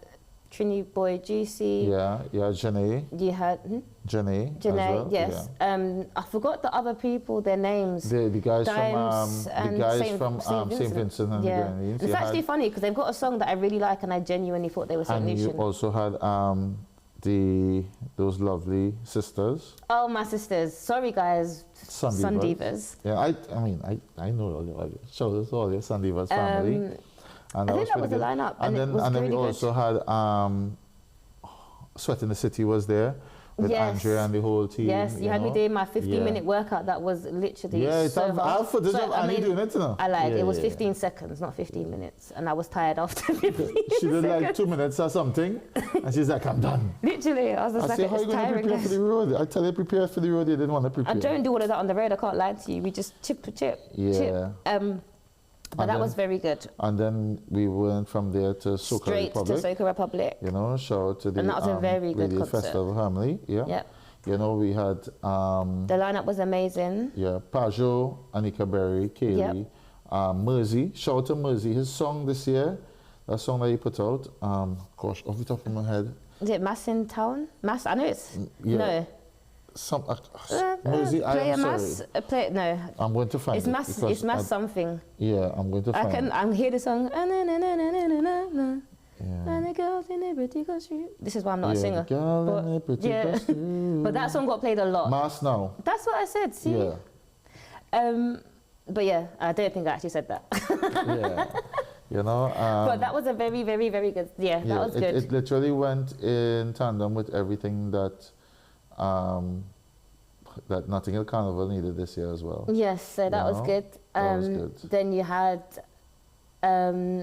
Speaker 2: Trini Boy Juicy.
Speaker 1: Yeah, Janae.
Speaker 2: You had
Speaker 1: Janae, well.
Speaker 2: yes.
Speaker 1: Yeah.
Speaker 2: I forgot the other people, their names.
Speaker 1: The guys from St. Vincent and the Grenadines.
Speaker 2: It's actually funny because they've got a song that I really like, and I genuinely thought they were St. Lucian.
Speaker 1: And you also had those lovely sisters.
Speaker 2: Oh, my sisters. Sorry, guys. Sun Divas.
Speaker 1: Yeah, I know all your shows, all your Sun Divas family. And
Speaker 2: I think that was the lineup. And then we
Speaker 1: also had Sweat in the City was there with Andrea and the whole team.
Speaker 2: Yes, you had me doing my 15-minute workout that was literally so hard.
Speaker 1: I doing it,
Speaker 2: I lied. It was 15 seconds, not 15 minutes. And I was tired after 15
Speaker 1: She did like 2 minutes or something. And she's like, I'm done.
Speaker 2: Literally. I was just like,
Speaker 1: how are you going to prepare for the road? I tell you, prepare for the road. You didn't want to prepare.
Speaker 2: I don't do all of that on the road. I can't lie to you. We just chip.
Speaker 1: Yeah.
Speaker 2: But that was very good.
Speaker 1: And then we went from there to Soca Republic.
Speaker 2: Straight to Soca Republic.
Speaker 1: Shout out to the
Speaker 2: and that was a very good
Speaker 1: Radiate
Speaker 2: concert.
Speaker 1: Festival family. Yeah.
Speaker 2: Yep.
Speaker 1: We had...
Speaker 2: the lineup was amazing.
Speaker 1: Yeah, Pajo, Anika Berry, Kaylee, Mersey. Shout out to Mersey. His song this year, that song that he put out, gosh, off the top of my head.
Speaker 2: Is it Mass in Town? Mass? I know it's... Yeah. No.
Speaker 1: Mersey, I am sorry.
Speaker 2: No.
Speaker 1: I'm going to find it.
Speaker 2: It's Mass something.
Speaker 1: Yeah, I'm going to find it.
Speaker 2: I hear the song. And the girls in the pretty costume. This is why I'm not a singer. But that song got played a lot.
Speaker 1: Mass now.
Speaker 2: That's what I said, see?
Speaker 1: Yeah.
Speaker 2: But yeah, I don't think I actually said that. But that was a very, very, very good. Yeah, that was good.
Speaker 1: It literally went in tandem with everything that that Notting Hill Carnival needed this year as well.
Speaker 2: Yes, so that was good.
Speaker 1: That was good.
Speaker 2: Then you had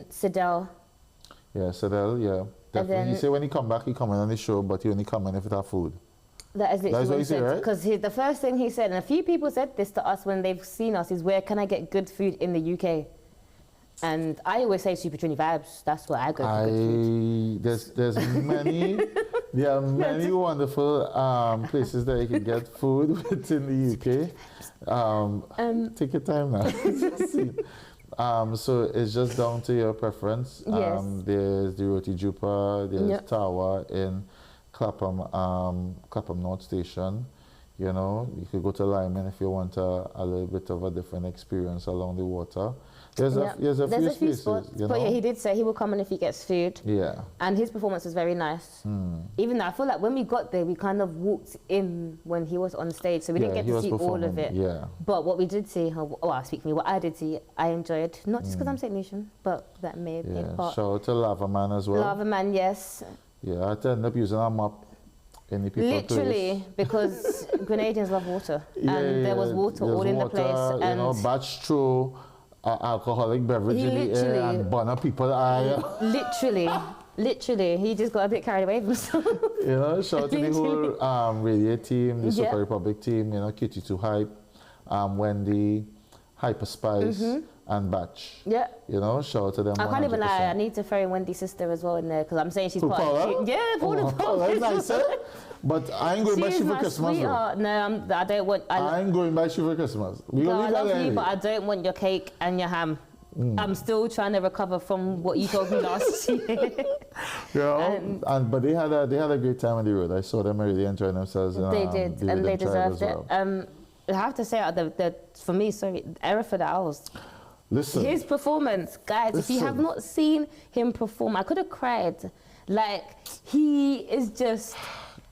Speaker 2: Sidel.
Speaker 1: Yeah, Sidel, yeah. Definitely. He said when he come back, he come in on the show, but he only come in if it have food.
Speaker 2: That is literally
Speaker 1: what he said, right?
Speaker 2: Because the first thing he said, and a few people said this to us when they've seen us, is where can I get good food in the UK? And I always say Supertrini Vibes. That's what I go for.
Speaker 1: There's many, there are many wonderful places that you can get food within the UK. Take your time now. So it's just down to your preference.
Speaker 2: Yes.
Speaker 1: There's the Roti Jupa, there's Tawa in Clapham North Station. You could go to Lyman if you want a little bit of a different experience along the water. There's a few spots.
Speaker 2: But yeah, he did say he will come in if he gets food.
Speaker 1: Yeah.
Speaker 2: And his performance was very nice. Even though I feel like when we got there, we kind of walked in when he was on stage, so we didn't get to see all of it.
Speaker 1: Yeah.
Speaker 2: But what we did see, what I did see, I enjoyed. Not just because I'm St. Lucian, but that may have been part.
Speaker 1: Shout out to Lava Man as well.
Speaker 2: Lava Man, yes.
Speaker 1: Yeah, I had to end up using a mop in the people
Speaker 2: Literally, because Grenadians love water. And there was water all in the place. And
Speaker 1: batch through alcoholic beverage in the air and burn up people's eye. Literally, he just got a bit carried away with himself. Shout out to the whole Radiate team, the Soca Republic team, Kitty to Hype, Wendy, Hyper Spice, and Batch. Yeah. Shout out to them.
Speaker 2: I can't even lie, I need to throw in Wendy's sister as well in there because I'm saying she's part of it. Yeah,
Speaker 1: Paula. That's nice, But I ain't going by Shiva Christmas.
Speaker 2: No, I don't want.
Speaker 1: I ain't going by Shiva Christmas.
Speaker 2: I love you, but I don't want your cake and your ham. I'm still trying to recover from what you told me last year.
Speaker 1: But they had a great time on the road. I saw them really enjoying themselves.
Speaker 2: They did, and they deserved it. I have to say, for me, Eriford Owls.
Speaker 1: Listen.
Speaker 2: His performance, guys, if you have not seen him perform, I could have cried. Like, he is just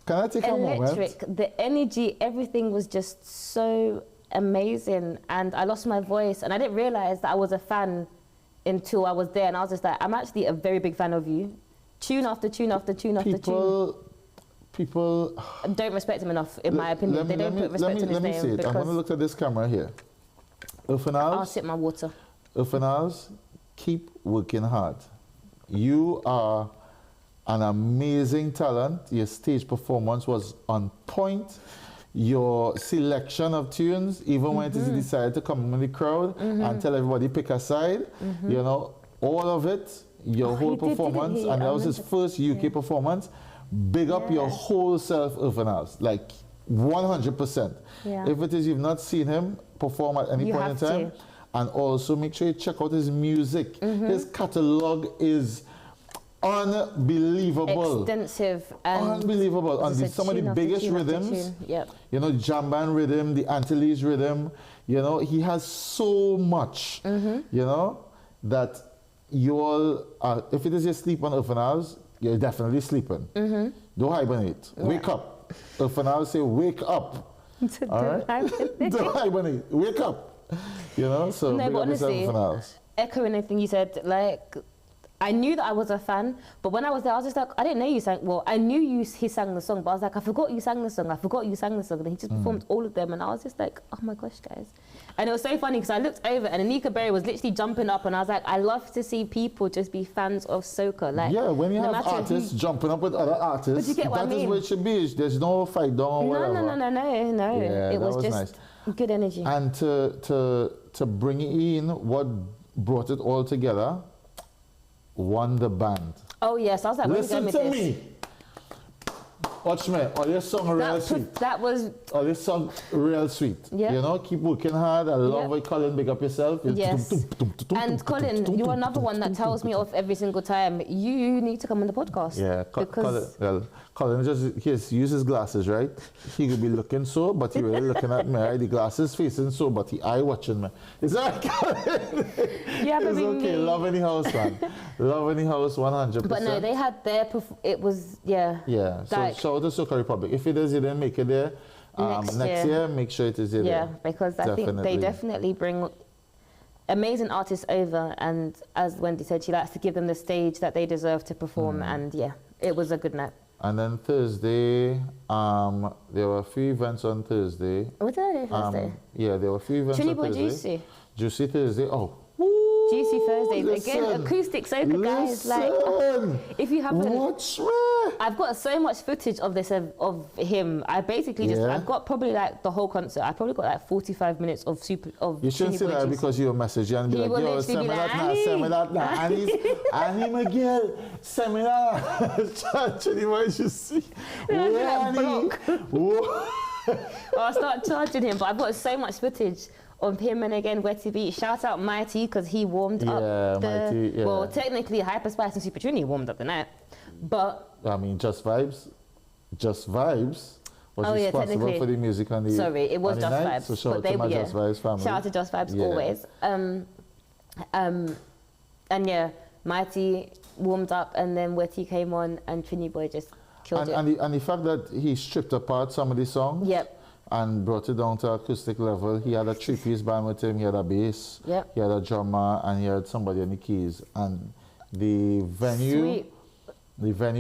Speaker 1: Can I take
Speaker 2: electric.
Speaker 1: A moment?
Speaker 2: The energy, everything was just so amazing. And I lost my voice. And I didn't realize that I was a fan until I was there. And I was just like, I'm actually a very big fan of you. Tune after tune after tune after tune.
Speaker 1: people
Speaker 2: don't respect him enough, in my opinion. They don't put respect in his name.
Speaker 1: Let me say it. I'm going to look at this camera here.
Speaker 2: I'll sip my water.
Speaker 1: Urfanals, keep working hard. You are an amazing talent. Your stage performance was on point. Your selection of tunes, even when it is decided to come in the crowd and tell everybody pick a side, you know, all of it, your whole performance, and that was his first UK performance. Big up your whole self, Urfanals, like 100%.
Speaker 2: Yeah.
Speaker 1: If it is you've not seen him perform at any point in time, and also make sure you check out his music. His catalog is unbelievable.
Speaker 2: Extensive and
Speaker 1: unbelievable. On some of the biggest rhythms, you know, Jamban rhythm, the Antilles rhythm, you know, he has so much, you know, that you all, if it is your sleep on Urfanals, you're definitely sleeping. Don't hibernate. Wake up. Urfanals say, wake up. All right? Don't hibernate. Wake up. You know, so
Speaker 2: no, but honestly, echoing anything you said, like, I knew that I was a fan, but when I was there, I was just like, I didn't know you sang. Well, I knew he sang the song, but I was like, I forgot you sang the song. I forgot you sang the song. And he just performed all of them, and I was just like, oh my gosh, guys. And it was so funny because I looked over, and Anika Berry was literally jumping up, and I was like, I love to see people just be fans of soca. Like,
Speaker 1: yeah, when you have artists jumping up with other artists, that is where it should be. There's no fight down or whatever.
Speaker 2: No.
Speaker 1: Yeah,
Speaker 2: it was just
Speaker 1: nice.
Speaker 2: Good energy.
Speaker 1: And to bring in what brought it all together, Wonder Band.
Speaker 2: Oh yes, I was like,
Speaker 1: listen to me. Watch me. All your song real sweet.
Speaker 2: That was.
Speaker 1: All your song real sweet.
Speaker 2: Yeah.
Speaker 1: You know, keep working hard. I love how Colin big up yourself.
Speaker 2: Yes. And Colin, you're another one that tells me off every single time. You need to come on the podcast.
Speaker 1: Yeah, Colin just uses glasses, right? He could be looking so, but he really looking at me. Right? The glasses facing so, but he eye watching me. Is that Colin?
Speaker 2: Yeah,
Speaker 1: it's okay. Love any house, man. Love any house, 100%.
Speaker 2: But no, they had their. It was Yeah.
Speaker 1: So shout out to Soca Republic. If it is, you didn't make it there. Next year, make sure it is there.
Speaker 2: Yeah, because I think they definitely bring amazing artists over, and as Wendy said, she likes to give them the stage that they deserve to perform, and yeah, it was a good night.
Speaker 1: And then Thursday, there were a few events on Thursday.
Speaker 2: What did I do Thursday?
Speaker 1: Yeah, there were a few events on Thursday. Jooice Thursday. Oh.
Speaker 2: Jooice Thursdays. Again, acoustic soca, guys. Like, if you haven't,
Speaker 1: watch me.
Speaker 2: I've got so much footage of this of him. I basically I've got probably like the whole concert. I probably got like 45 minutes of
Speaker 1: You shouldn't say that because you're messaging and be like, yo, send me that now. Annie Miguel, send me that. Trini Vibes, you see.
Speaker 2: I'll start charging him, but I've got so much footage of him, and again, Where to Be. Shout out Mighty, because he warmed up
Speaker 1: Mighty,
Speaker 2: well, technically Hyperspice and Supertrini warmed up the night, but
Speaker 1: I mean, Just Vibes was responsible for the music on the
Speaker 2: Sorry, it was
Speaker 1: on
Speaker 2: Just
Speaker 1: the night,
Speaker 2: Vibes.
Speaker 1: so shout out to my Just Vibes family.
Speaker 2: Shout out to Just Vibes always. And yeah, Mighty warmed up, and then Wetty came on, and Trini Boy just killed it.
Speaker 1: And the fact that he stripped apart some of the songs.
Speaker 2: Yep.
Speaker 1: And brought it down to acoustic level. He had a three-piece band with him. He had a bass, he had a drummer, and he had somebody on the keys. And the venue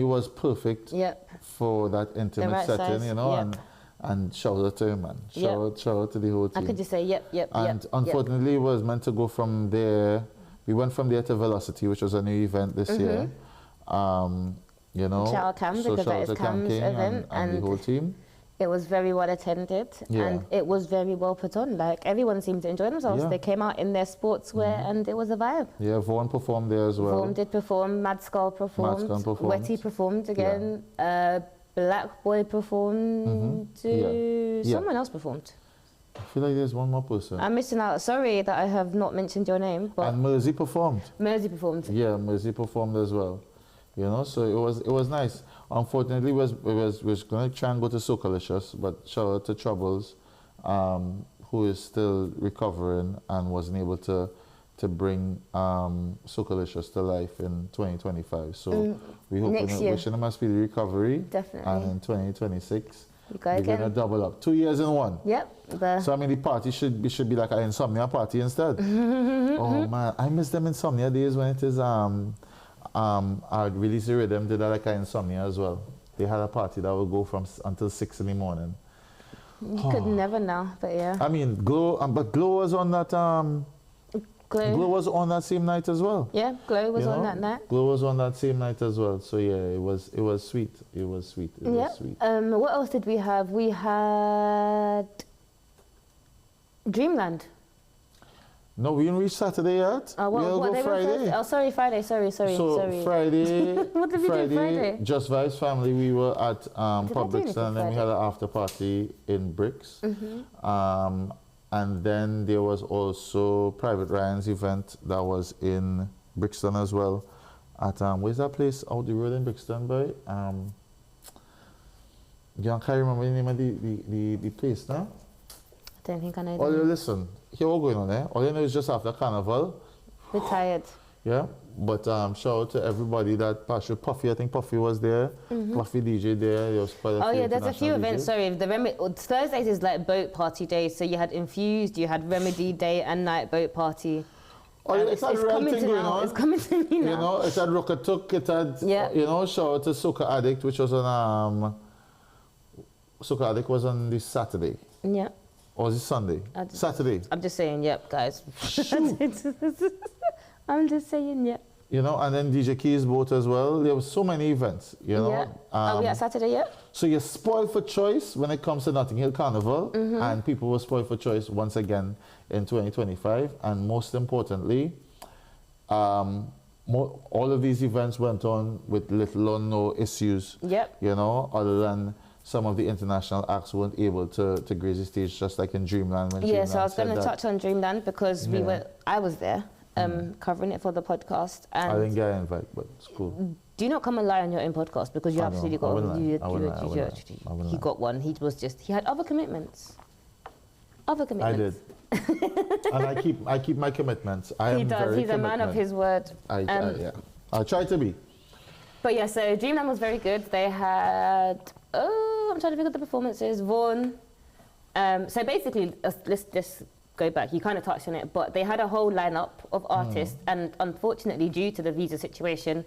Speaker 1: was perfect for that intimate setting, you know. And shout out to him, man. Shout out to the whole team.
Speaker 2: I could just say,
Speaker 1: And unfortunately, it was meant to go from there. We went from there to Velocity, which was a new event this year. You know,
Speaker 2: shout out Cam, because that is Cam's event,
Speaker 1: and the whole team.
Speaker 2: It was very well attended, and it was very well put on. Like, everyone seemed to enjoy themselves. They came out in their sportswear, and it was a vibe. Yeah,
Speaker 1: Vaughan performed there as well.
Speaker 2: Vaughan did perform, Mad Skull performed, Wetty performed again, Black Boy performed, someone else performed.
Speaker 1: I feel like there's one more person.
Speaker 2: I'm missing out. Sorry that I have not mentioned your name. But
Speaker 1: and Mersey performed.
Speaker 2: Mersey performed.
Speaker 1: Yeah, Mersey performed as well. You know, so it was nice. Unfortunately, we was going to try and go to Sokalicious, but shout out to Troubles, who is still recovering and wasn't able to bring Sokalicious to life in 2025. So we hope wishing him a speedy recovery.
Speaker 2: Definitely.
Speaker 1: And in 2026, we're
Speaker 2: going
Speaker 1: to double up. 2 years in one.
Speaker 2: Yep.
Speaker 1: So I mean, the party should be like an insomnia party instead. Oh man, I miss them insomnia days when it is. I released the Riddim, did that like an insomnia as well. they had a party that would go from until 6 in the morning.
Speaker 2: You could never now, but yeah.
Speaker 1: I mean, but Glow was on that. Glow was on that same night as well.
Speaker 2: Yeah, Glow was on that night.
Speaker 1: Glow was on that same night as well. So yeah, it was sweet. It was sweet. It was sweet.
Speaker 2: What else did we have? We had Dreamland.
Speaker 1: No, we didn't reach Saturday yet.
Speaker 2: What day
Speaker 1: Friday.
Speaker 2: Was oh, sorry, Friday. Sorry.
Speaker 1: Friday.
Speaker 2: What did we do Friday?
Speaker 1: Just Vibes family. We were at Publix, and then we had an after party in Bricks. And then there was also Private Ryan's event that was in Brixton as well. At where's that place out the road in Brixton, boy? I can't remember the name of the place now.
Speaker 2: I don't think I know.
Speaker 1: Listen, here what going on there. All you know is just after Carnival.
Speaker 2: We're tired.
Speaker 1: Yeah, but shout out to everybody that passed through. Puffy, I think Puffy was there. Puffy DJ there. There was quite a few
Speaker 2: there's a few events. Sorry, Thursdays is like boat party day. So you had Infused, you had Remedy Day and Night Boat Party.
Speaker 1: It's coming to
Speaker 2: now. It's coming to me now.
Speaker 1: You know, it had Rockatook, it had, shout out to Soca Addict, which was on, Soca Addict was on this Saturday.
Speaker 2: Yeah.
Speaker 1: Or was it Sunday? Saturday.
Speaker 2: I'm just saying, yep, guys. I'm just saying, yep.
Speaker 1: You know, and then DJ Keys boat as well. There were so many events, you know.
Speaker 2: Yeah. Are we at Saturday yet?
Speaker 1: So you're spoiled for choice when it comes to Notting Hill Carnival, and people were spoiled for choice once again in 2025. And most importantly, all of these events went on with little or no issues.
Speaker 2: Yep.
Speaker 1: You know, other than some of the international acts weren't able to grace the stage, just like in Dreamland.
Speaker 2: So I was going to touch on Dreamland because I was there covering it for the podcast. And
Speaker 1: I didn't get an invite, but it's cool.
Speaker 2: Do not come and lie on your own podcast because you absolutely got one. He got one. He had other commitments.
Speaker 1: I did. And I keep my commitments. He does.
Speaker 2: He's a man of his word.
Speaker 1: I try to be.
Speaker 2: But yeah, so Dreamland was very good. They had, I'm trying to think of the performances. Vaughan. So basically, let's just go back. You kind of touched on it, but they had a whole lineup of artists, and unfortunately, due to the visa situation,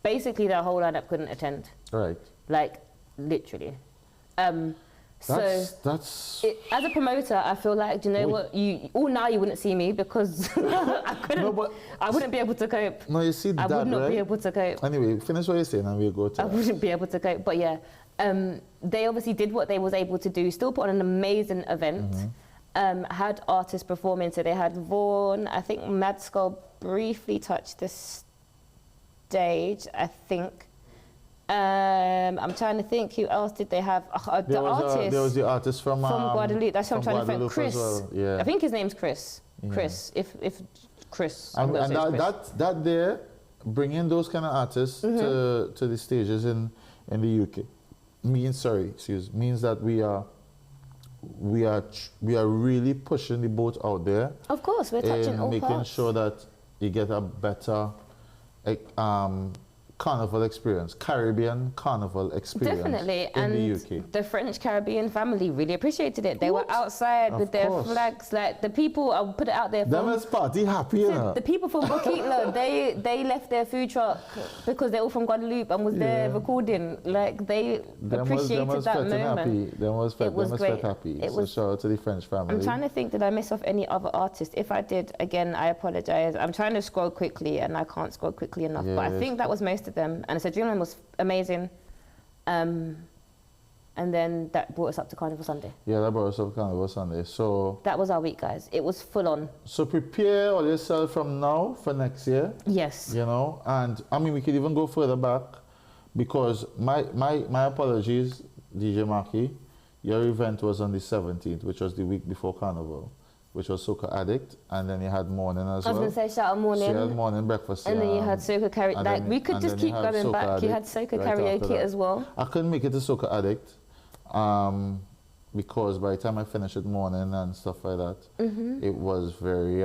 Speaker 2: basically their whole lineup couldn't attend.
Speaker 1: Right.
Speaker 2: Like, literally.
Speaker 1: As
Speaker 2: a promoter, I feel like, do you know what? Now you wouldn't see me because I couldn't. No, I wouldn't be able to cope.
Speaker 1: No, you see that,
Speaker 2: I would not be able to cope.
Speaker 1: Anyway, finish what you're saying and we'll go to
Speaker 2: I wouldn't be able to cope. But yeah, they obviously did what they was able to do. Still put on an amazing event. Had artists performing. So they had Vaughan. I think Mad Skull briefly touched the stage, I think. I'm trying to think, who else did they have? There
Speaker 1: was the artist from
Speaker 2: Guadeloupe. That's what I'm trying to think. Chris.
Speaker 1: Well. Yeah.
Speaker 2: I think his name's Chris. Yeah. Chris. If Chris.
Speaker 1: And that there, bringing those kind of artists to the stages in the UK means that we are really pushing the boat out there.
Speaker 2: Of course, we're touching all
Speaker 1: making
Speaker 2: parts.
Speaker 1: Sure that you get a better Carnival experience, Caribbean Carnival experience.
Speaker 2: Definitely,
Speaker 1: in
Speaker 2: and
Speaker 1: the UK.
Speaker 2: The French Caribbean family really appreciated it. They were outside with their flags. Like the people, I'll put it out there.
Speaker 1: Them is party happy,
Speaker 2: The people from Boquitla, they left their food truck because they're all from Guadeloupe and was there recording. Like they appreciated that moment.
Speaker 1: Them was great. Happy. So shout out to the French family.
Speaker 2: I'm trying to think, did I miss off any other artists? If I did, again, I apologize. I'm trying to scroll quickly and I can't scroll quickly enough. But I think that was most of them. And so Dreamland was amazing. And then that brought us up to Carnival Sunday.
Speaker 1: Yeah, that brought us up to Carnival Sunday. So
Speaker 2: that was our week, guys. It was full on.
Speaker 1: So prepare all yourself from now for next year.
Speaker 2: Yes.
Speaker 1: You know, and I mean, we could even go further back because my apologies, DJ Marky, your event was on the 17th, which was the week before Carnival, which was Soca Addict, and then you had morning as well.
Speaker 2: I was going to say shout out morning.
Speaker 1: So you had morning breakfast.
Speaker 2: And then you had Soca karaoke. Like, we could just keep going back. You had Soca karaoke as well.
Speaker 1: I couldn't make it to Soca Addict because by the time I finished with morning and stuff like that, it was very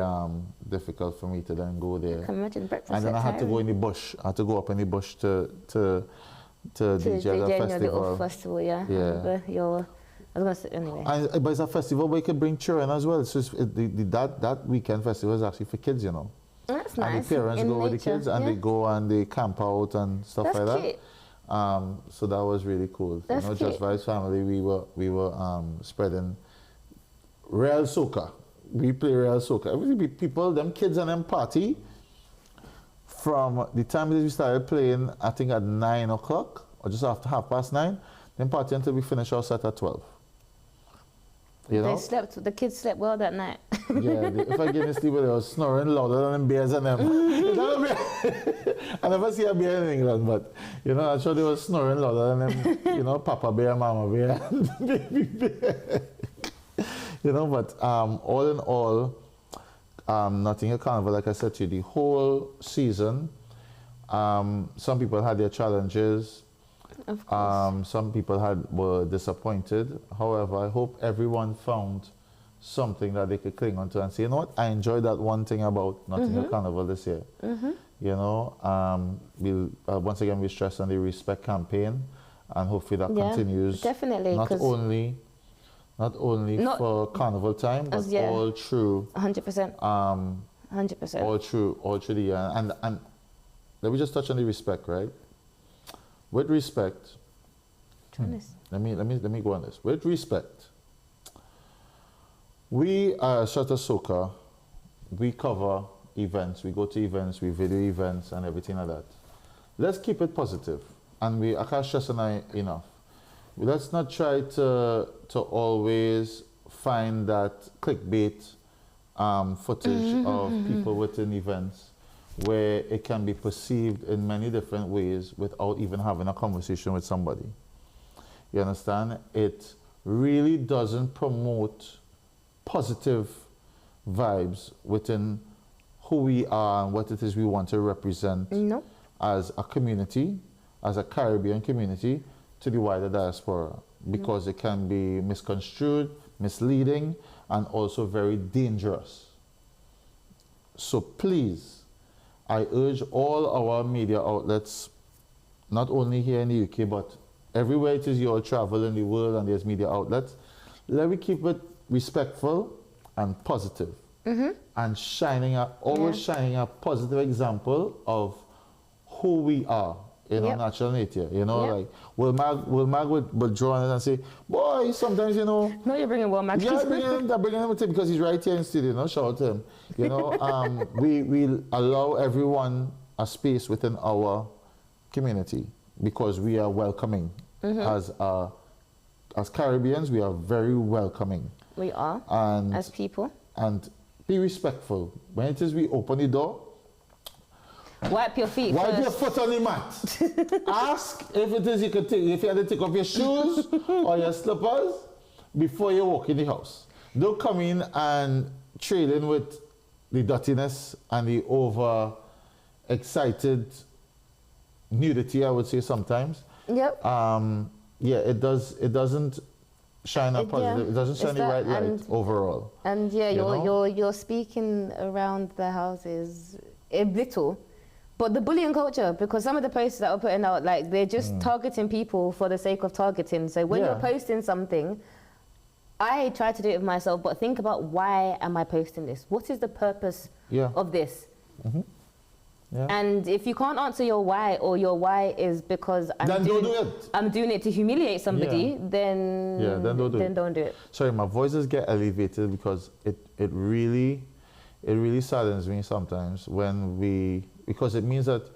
Speaker 1: difficult for me to then go there.
Speaker 2: I can imagine breakfast.
Speaker 1: And then I had to go in the bush. I had to go up in the bush to DJ the festival.
Speaker 2: Festival, yeah. I was going to say anyway.
Speaker 1: But it's a festival where you can bring children as well. So that weekend festival is actually for kids, you know.
Speaker 2: That's nice.
Speaker 1: And the parents go with the kids and they go and they camp out and stuff like that. So that was really cool.
Speaker 2: That's
Speaker 1: you know,
Speaker 2: cute.
Speaker 1: Just Vibes family, we were spreading real soca. We play real soca. Every people, them kids and them party from the time that we started playing, I think at 9 o'clock or just after 9:30, then party until we finish our set at 12. You know?
Speaker 2: The kids slept well that night.
Speaker 1: Yeah, if I get in sleep, they were snoring louder than them bears and them. I never see a bear in England, but you know, I'm sure they were snoring louder than them, you know, Papa Bear, Mama Bear, and Baby Bear. You know, but all in all, Notting Hill Carnival, like I said to you, the whole season, some people had their challenges.
Speaker 2: Of course.
Speaker 1: Some people were disappointed. However, I hope everyone found something that they could cling on to and say, you know what, I enjoyed that one thing about Notting Hill Carnival this year. You know, once again, we stress on the respect campaign, and hopefully that continues.
Speaker 2: Definitely.
Speaker 1: Not only for Carnival time, but all through.
Speaker 2: 100%. 100%.
Speaker 1: All through the year. And let me just touch on the respect, right? With respect, let me go on this. With respect, we at A Shot of Soca, we cover events, we go to events, we video events and everything like that. Let's keep it positive, and I can't stress on it enough. Let's not try to always find that clickbait footage of people within events, where it can be perceived in many different ways without even having a conversation with somebody. You understand? It really doesn't promote positive vibes within who we are and what it is we want to represent as a community, as a Caribbean community, to the wider diaspora, because it can be misconstrued, misleading, and also very dangerous. So please, I urge all our media outlets, not only here in the UK, but everywhere it is you all travel in the world and there's media outlets, let me keep it respectful and positive, and always shining a positive example of who we are in our natural nature. You know, like Will Mag would draw on it and say, boy, sometimes, you know.
Speaker 2: No, you're bringing Will Mag.
Speaker 1: Yeah, I'm bringing him with him because he's right here in studio. No, shout out to him. You know, we allow everyone a space within our community because we are welcoming. As Caribbeans, we are very welcoming.
Speaker 2: We are, as people.
Speaker 1: And be respectful. When it is we open the door,
Speaker 2: wipe your feet
Speaker 1: Wipe
Speaker 2: first.
Speaker 1: your foot on the mat. Ask if it is you can take, if you had to take off your shoes or your slippers before you walk in the house. Don't come in and trail in with the dirtiness and the over-excited nudity, I would say sometimes.
Speaker 2: Yep.
Speaker 1: Yeah, it doesn't shine a positive, it doesn't shine the right light overall.
Speaker 2: And yeah, you're speaking around the houses a little. But the bullying culture, because some of the posts that are putting out, like, they're just targeting people for the sake of targeting. So when you're posting something, I try to do it with myself, but think about, why am I posting this? What is the purpose of this? And if you can't answer your why, or your why is because I'm doing it to humiliate somebody, then don't do it.
Speaker 1: Sorry, my voices get elevated because it really saddens me sometimes when because it means that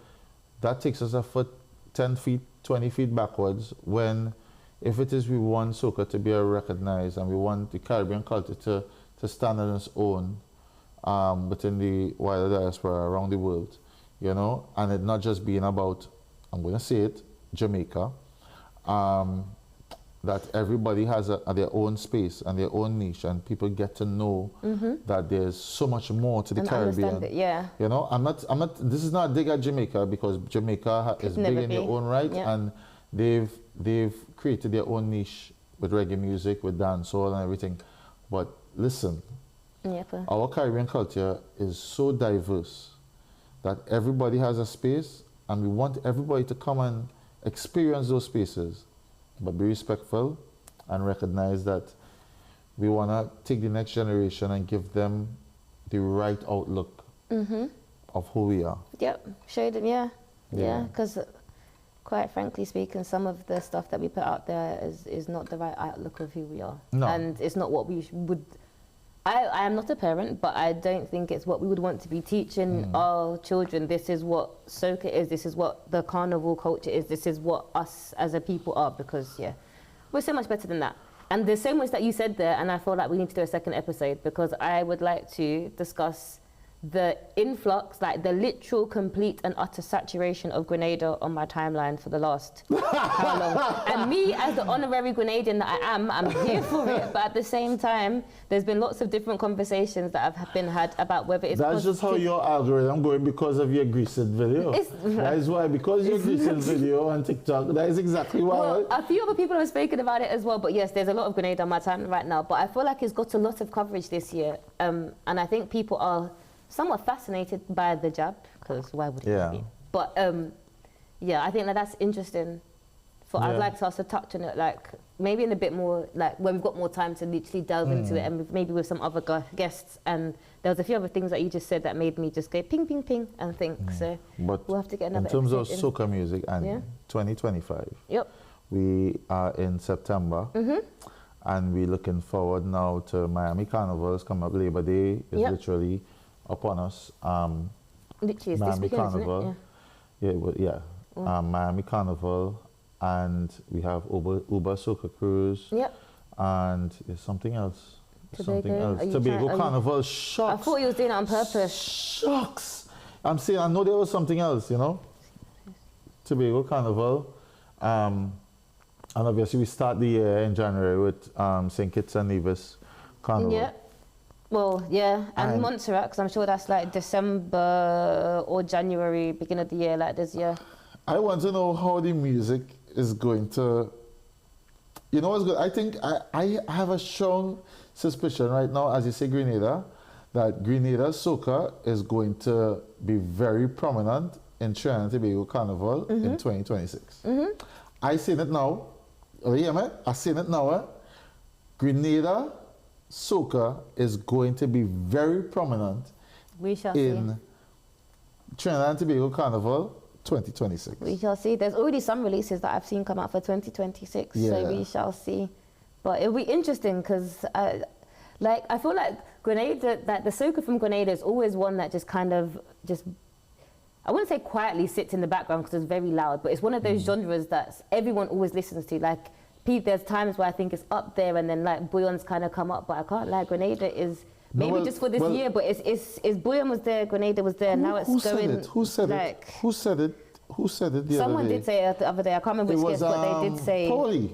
Speaker 1: takes us a foot 10 feet, 20 feet backwards, when if it is we want soca to be recognized and we want the Caribbean culture to stand on its own within the wider diaspora around the world, you know, and it not just being about, I'm going to say it, Jamaica, that everybody has their own space and their own niche, and people get to know that there's so much more to the Caribbean. You know, I'm not. This is not a dig at Jamaica, because Jamaica is big in their own right, and they've created their own niche with reggae music, with dancehall and everything. But listen, our Caribbean culture is so diverse that everybody has a space, and we want everybody to come and experience those spaces. But be respectful and recognize that we want to take the next generation and give them the right outlook of who we are.
Speaker 2: Yep, show them, because quite frankly speaking, some of the stuff that we put out there is not the right outlook of who we are.
Speaker 1: No.
Speaker 2: And it's not what we would... I am not a parent, but I don't think it's what we would want to be teaching our children. This is what soca is, this is what the carnival culture is, this is what us as a people are, because, yeah, we're so much better than that. And there's so much that you said there, and I feel like we need to do a second episode, because I would like to discuss the influx, like the literal, complete and utter saturation of Grenada on my timeline for the last how long. And me, as the honorary Grenadian that I am, I'm here for it. But at the same time, there's been lots of different conversations that have been had about whether it's
Speaker 1: That's just how your algorithm going because of your Greasing video. That is why, because your Greasing video on TikTok, that is exactly why.
Speaker 2: Well, a few other people have spoken about it as well, but yes, there's a lot of Grenada on my timeline right now. But I feel like it's got a lot of coverage this year. And I think people are somewhat fascinated by the jab, because why would it be? But yeah, I think that's interesting. I'd like us to touch on it, like maybe in a bit more, like when we've got more time to literally delve into it, and maybe with some other guests. And there was a few other things that you just said that made me just go ping, ping, ping, and think. So
Speaker 1: but
Speaker 2: we'll have to get another.
Speaker 1: In terms of soca music and 2025, we are in September. And we're looking forward now to Miami Carnival's coming up. Labor Day is literally upon us.
Speaker 2: Literally,
Speaker 1: Miami
Speaker 2: this weekend,
Speaker 1: Carnival. Isn't it? Miami Carnival, and we have Uber Soca Cruise. And there's something else. Tobago Carnival. Shucks.
Speaker 2: I thought you was doing it on purpose.
Speaker 1: Shucks. I'm saying, I know there was something else, you know. Tobago Carnival. And obviously we start the year in January with St. Kitts and Nevis Carnival.
Speaker 2: Well, and Montserrat, because I'm sure that's like December or January, beginning of the year, like this year.
Speaker 1: I want to know how the music is going to, you know what's good? I think I have a strong suspicion right now, as you say Grenada, that Grenada soca is going to be very prominent in Trinidad and Tobago Carnival in 2026. I seen it now. Oh, yeah, man. I seen it now. Grenada soca is going to be very prominent in Trinidad and Tobago Carnival 2026.
Speaker 2: We shall see. There's already some releases that I've seen come out for 2026, so we shall see. But it'll be interesting because, I feel like Grenada, that the soca from Grenada is always one that just kind of I wouldn't say quietly sits in the background because it's very loud, but it's one of those genres that everyone always listens to. Like, there's times where I think it's up there, and then like Bouillon's kind of come up, but I can't lie, Grenada is maybe just for this year, but it's Bouillon was there, Grenada was there, now it's going.
Speaker 1: Who said it? Who said it the other day?
Speaker 2: Someone did say it the other day. I can't remember which guest, but they did say.
Speaker 1: Paulie.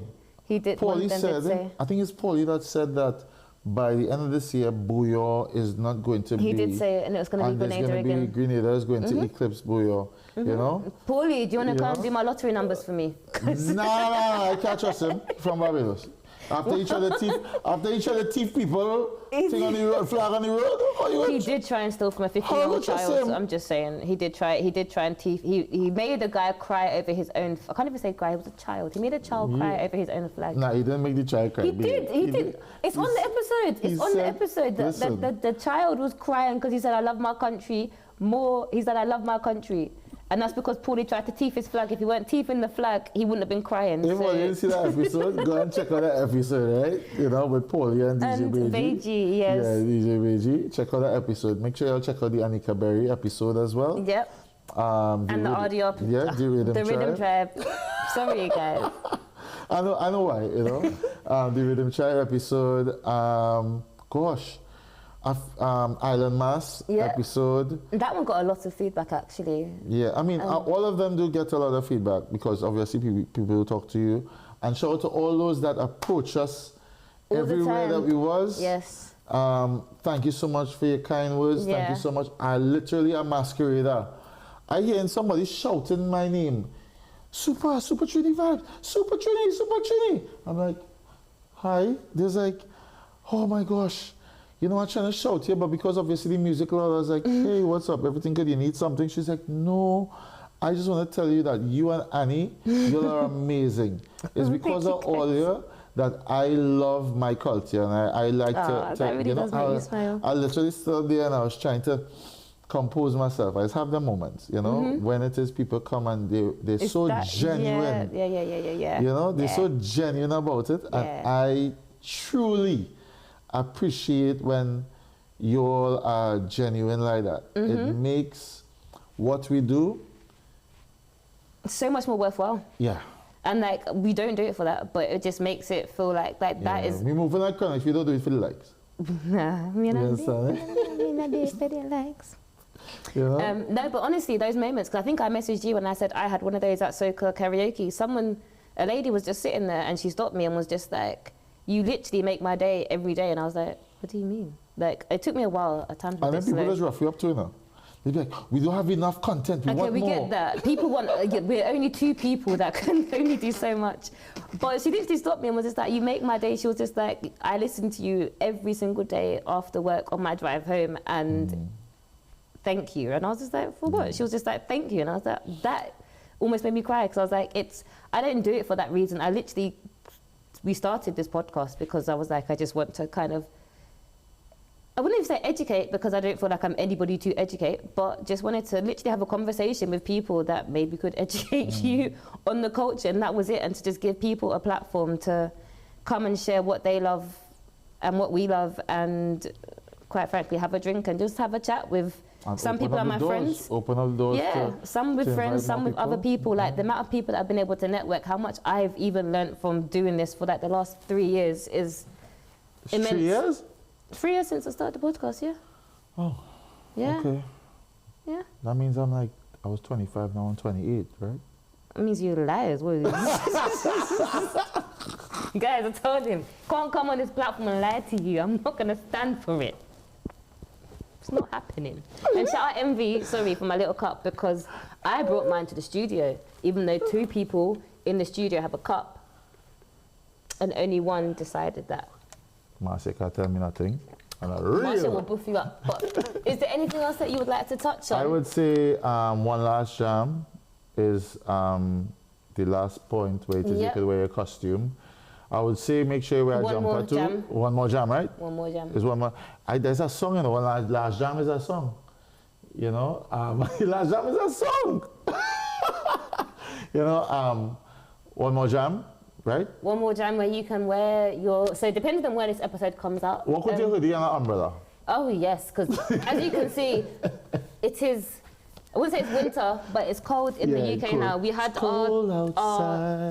Speaker 2: He did.
Speaker 1: Paulie said. I think it's Paulie that said that by the end of this year, Bouillon is not going to be.
Speaker 2: He did say it, and it was going to be Grenada again.
Speaker 1: Grenada is going to eclipse Bouillon. You know.
Speaker 2: Paulie, do you want to come and do my lottery numbers for me?
Speaker 1: No, I can't trust him from Barbados. After each other thief people thing on the road, flag on the road.
Speaker 2: He did try and steal from a 15-year-old child. So I'm just saying, he did try and thief. He made a guy cry over his own. I can't even say cry. He was a child. He made a child cry over his own flag.
Speaker 1: No, he didn't make the child cry.
Speaker 2: He did. It's on the episode. It's on the episode. The child was crying because he said, "I love my country more." He said, "I love my country." And that's because Paulie tried to thief his flag. If he weren't thieving the flag, he wouldn't have been crying.
Speaker 1: If you didn't see that episode, go and check out that episode, right? You know, with Paulie and DJ
Speaker 2: Beji. Yes.
Speaker 1: Yeah, DJ Beji. Check out that episode. Make sure you check out the Anika Berry episode as well.
Speaker 2: Yep. And the audio.
Speaker 1: Yeah, the Riddim
Speaker 2: Tribe. Sorry, guys.
Speaker 1: I know why, you know. The Riddim Tribe episode. Gosh. Island Mass episode.
Speaker 2: That one got a lot of feedback, actually.
Speaker 1: Yeah, I mean, all of them do get a lot of feedback because obviously people talk to you. And shout out to all those that approach us all everywhere that we was.
Speaker 2: Yes.
Speaker 1: Thank you so much for your kind words. Yeah. Thank you so much. I literally a masquerader. I hear somebody shouting my name. Supertrini Vibes. Supertrini. I'm like, hi. There's like, oh my gosh. You know, I'm trying to shout here, but because obviously the music loud, I was like, hey, what's up? Everything good? You need something? She's like, no, I just want to tell you that you and Annie, you are amazing. It's because of all you that I love my culture, and I like to
Speaker 2: that really does make me smile.
Speaker 1: I literally stood there and I was trying to compose myself. I just have the moments, you know, when it is people come and they're so genuine.
Speaker 2: Yeah.
Speaker 1: You know, they're so genuine about it.
Speaker 2: Yeah.
Speaker 1: And I truly appreciate when you all are genuine like that. It makes what we do
Speaker 2: so much more worthwhile.
Speaker 1: Yeah.
Speaker 2: And like, we don't do it for that, but it just makes it feel like that is.
Speaker 1: We move like if you don't do it for the likes.
Speaker 2: Nah, me and I do it for the likes.
Speaker 1: You know?
Speaker 2: No, but honestly, those moments, because I think I messaged you when I said I had one of those at Soca karaoke. A lady was just sitting there and she stopped me and was just like, you literally make my day every day. And I was like, what do you mean? Like, it took me a time to
Speaker 1: and then people just rough you up too now. They'd be like, we don't have enough content, we want more.
Speaker 2: Okay, we get that. People want, we're only 2 people that can only do so much. But she literally stopped me and was just like, you make my day. She was just like, I listen to you every single day after work on my drive home and thank you. And I was just like, for what? She was just like, thank you. And I was like, that almost made me cry because I was like, I don't do it for that reason. We started this podcast because I was like, I just want to kind of, I wouldn't even say educate because I don't feel like I'm anybody to educate, but just wanted to literally have a conversation with people that maybe could educate you on the culture, and that was it. And to just give people a platform to come and share what they love and what we love, and quite frankly, have a drink and just have a chat with some people are my friends.
Speaker 1: Open up doors.
Speaker 2: Yeah, some with friends, some with other people. Like the amount of people that I've been able to network, how much I've even learned from doing this for like the last 3 years is immense.
Speaker 1: 3 years?
Speaker 2: 3 years since I started the podcast, yeah.
Speaker 1: Oh.
Speaker 2: Yeah.
Speaker 1: Okay.
Speaker 2: Yeah.
Speaker 1: That means I was 25, now I'm 28, right?
Speaker 2: That means you're liars. Guys, I told him, can't come on this platform and lie to you. I'm not going to stand for it. It's not happening. And shout out Envy, sorry, for my little cup, because I brought mine to the studio, even though 2 people in the studio have a cup, and only one decided that.
Speaker 1: Marcia can't tell me nothing.
Speaker 2: Marcia will buff you up. But is there anything else that you would like to touch on?
Speaker 1: I would say one last jam is the last point where it is you could wear a costume. I would say make sure you wear a jumper too. One more jam, right?
Speaker 2: One more jam.
Speaker 1: There's one more. There's a song, you know. One last jam is a song. You know, last jam is a song. You know, one more jam, right? One more jam
Speaker 2: where you can wear your. So depending on where this episode comes out.
Speaker 1: What could you hoodie and an umbrella?
Speaker 2: Oh yes, because as you can see, it is. I wouldn't say it's winter, but it's cold in the UK now. We had our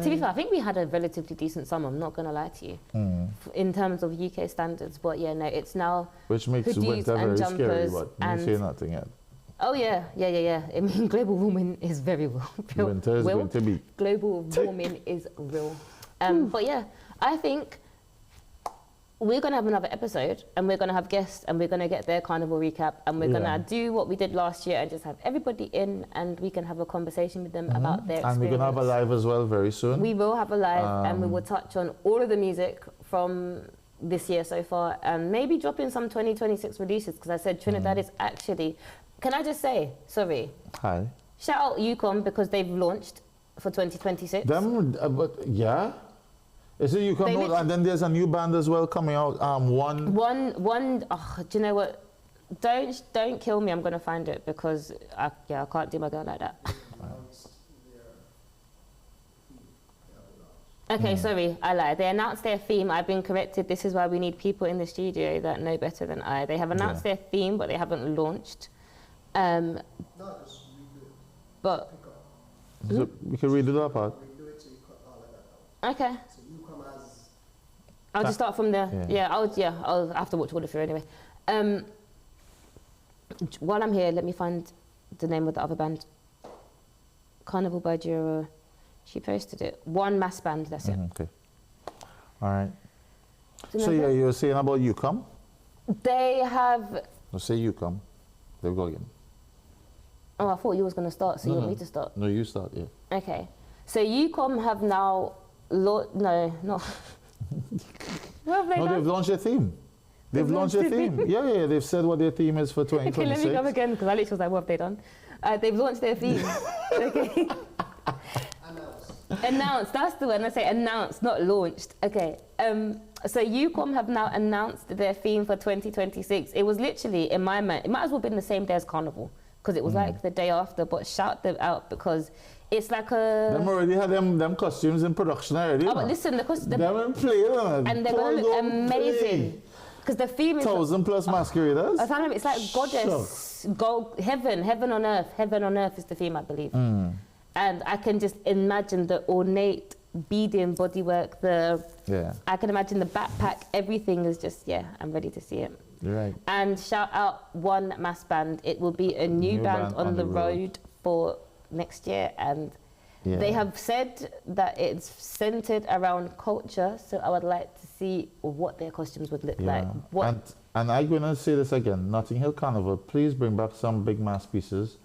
Speaker 2: to be fair, I think we had a relatively decent summer, I'm not going to lie to you, in terms of UK standards. But yeah, no, it's now
Speaker 1: which makes winter very scary, but you say nothing yet.
Speaker 2: Oh yeah. I mean, global warming is very real.
Speaker 1: Winter is going to be.
Speaker 2: Global warming is real. But yeah, I think we're going to have another episode and we're going to have guests and we're going to get their carnival recap and we're going to do what we did last year and just have everybody in and we can have a conversation with them about their experience.
Speaker 1: And we're going to have a live as well very soon.
Speaker 2: We will have a live and we will touch on all of the music from this year so far and maybe drop in some 2026 releases because I said Trinidad is actually... Can I just say, sorry.
Speaker 1: Hi.
Speaker 2: Shout out UCOM because they've launched for 2026.
Speaker 1: Yeah. Is it you come out, and then there's a new band as well coming out.
Speaker 2: Do you know what? Don't kill me. I'm gonna find it because I can't do my girl like that. Okay, sorry, I lied. They announced their theme. I've been corrected. This is why we need people in the studio that know better than I. They have announced their theme, but they haven't launched. But
Speaker 1: so we can redo that part.
Speaker 2: Okay. I'll just start from there. I'll have to watch all of it anyway. While I'm here, let me find the name of the other band. Carnival by Jura. She posted it. One mass band, that's it.
Speaker 1: Okay. All right. So yeah, you were saying about UCOM?
Speaker 2: They have...
Speaker 1: No, say UCOM. There we go again.
Speaker 2: Oh, I thought you was going to start, so you want me to start?
Speaker 1: No, you start, yeah.
Speaker 2: Okay. So UCOM have now... No, not...
Speaker 1: They've launched their theme. They've launched their theme. Yeah. They've said what their theme is for 2026.
Speaker 2: Okay, let me go again, because I literally was like, what have they done? They've launched their theme. Okay. Announced. That's the one. I say announced, not launched. Okay. So UCOM have now announced their theme for 2026. It was literally, in my mind, it might as well have been the same day as Carnival, because it was like the day after, but shout them out because it's like a...
Speaker 1: Them already had them costumes in production already.
Speaker 2: Oh, but listen,
Speaker 1: them in play,
Speaker 2: and they're going to look amazing. Because the theme is...
Speaker 1: 1,000+ masqueraders.
Speaker 2: It's like goddess, heaven on earth is the theme, I believe. And I can just imagine the ornate beading bodywork, I can imagine the backpack, everything is just, I'm ready to see it.
Speaker 1: Right.
Speaker 2: And shout out one mass band. It will be a new band on the road for next year, and they have said that it's centered around culture, so I would like to see what their costumes would look like.
Speaker 1: And I'm going to say this again, Notting Hill Carnival, please bring back some big mass pieces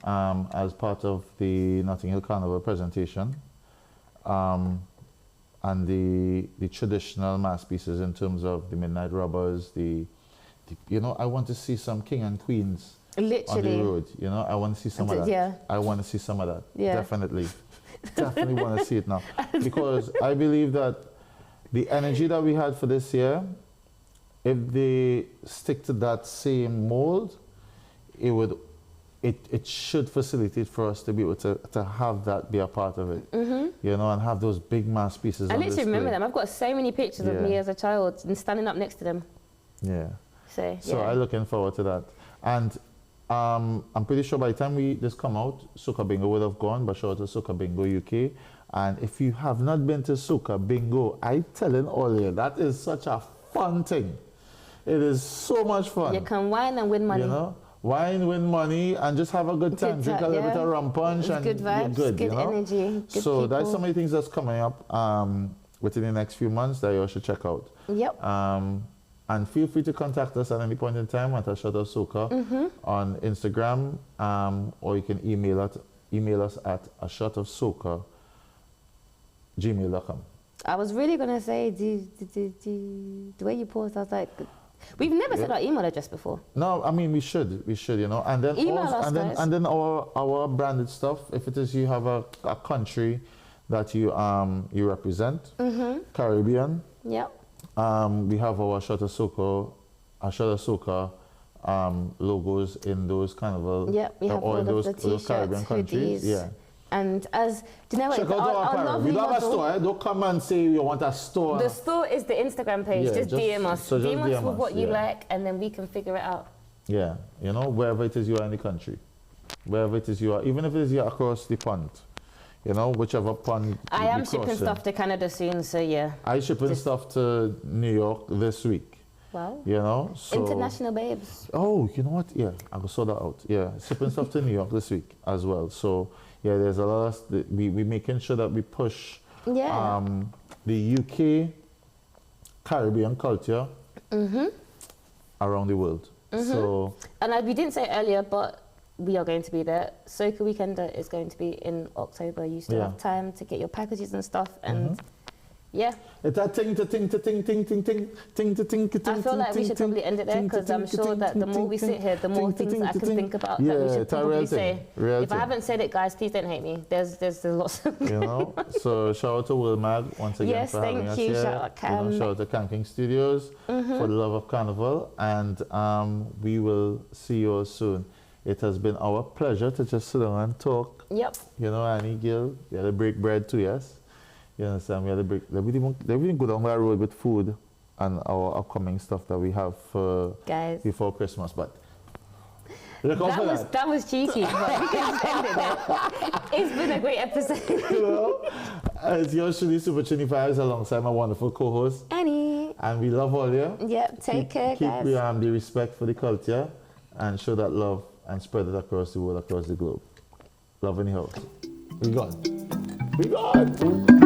Speaker 1: as part of the Notting Hill Carnival presentation. And the traditional mass pieces in terms of the Midnight Robbers, I want to see some king and queens
Speaker 2: literally
Speaker 1: on the road. I want to see some of that. I want to see some of that. Definitely want to see it now, because I believe that the energy that we had for this year, if they stick to that same mold, it should facilitate for us to be able to have that be a part of it, and have those big mass pieces.
Speaker 2: I literally remember them. I've got so many pictures of me as a child and standing up next to them. So
Speaker 1: I'm looking forward to that. And I'm pretty sure by the time this come out, Soca Bingo would have gone, but shout out to Soca Bingo UK. And if you have not been to Soca Bingo, I telling all you, that is such a fun thing. It is so much fun.
Speaker 2: You can wine and win money.
Speaker 1: Wine, win money, and just have a good time. Drink a little bit of rum punch, and
Speaker 2: good vibes,
Speaker 1: you're good,
Speaker 2: good energy, good
Speaker 1: so
Speaker 2: people.
Speaker 1: That's some of the things that's coming up within the next few months that you should check out. And feel free to contact us at any point in time at A Shot of Soca on Instagram, or you can email us at ashotofsoca@gmail.com.
Speaker 2: I was really gonna say the way you paused, I was like, we've never said our email address before.
Speaker 1: No, I mean we should, and then
Speaker 2: email us,
Speaker 1: and then our branded stuff. If it is you have a country that you represent, Caribbean. We have our A Shot of Soca logos in those Carnival.
Speaker 2: We have all
Speaker 1: those
Speaker 2: of the t-shirts,
Speaker 1: Caribbean countries.
Speaker 2: hoodies. And do you know what?
Speaker 1: Check out our apparel. We don't have a store. Don't come and say you want a store.
Speaker 2: The store is the Instagram page. Just DM us.
Speaker 1: So
Speaker 2: DM us with what you like, and then we can figure it out.
Speaker 1: Wherever it is you are in the country, wherever it is you are, even if it is you are across the pond. Whichever pond.
Speaker 2: I am shipping stuff to Canada soon, so I
Speaker 1: shipping stuff to New York this week.
Speaker 2: Wow.
Speaker 1: So
Speaker 2: international babes.
Speaker 1: Oh, you know what? Yeah, I will sort that out. Shipping stuff to New York this week as well. So there's a lot of we making sure that we push the UK Caribbean culture around the world. So
Speaker 2: and we didn't say it earlier, but we are going to be there. Soca Weekender is going to be in October. You still have time to get your packages and stuff, and
Speaker 1: it's that ting.
Speaker 2: I feel like we should probably end it there, because I'm sure that the more we sit here, the more things I can think about that we should probably say. If I haven't said it, guys, please don't hate me. There's lots.
Speaker 1: So shout out to Will Mag once again for having us here.
Speaker 2: Yes, thank you. Shout out Cam.
Speaker 1: Shout out to Cam King Studios for the love of Carnival, and we will see you all soon. It has been our pleasure to just sit down and talk. Annie, Gil, we had to break bread too, yes? You understand? We had to break. We didn't go down that road with food and our upcoming stuff that we have for
Speaker 2: guys
Speaker 1: before Christmas, but
Speaker 2: that was cheeky, but we can send it there. It's been a great episode.
Speaker 1: It's yours truly, Supertrini Vibes, alongside my wonderful co-host
Speaker 2: Annie.
Speaker 1: And we love all you.
Speaker 2: Take care, guys.
Speaker 1: Keep the respect for the culture and show that love and spread it across the world, across the globe. Love in the house. We gone.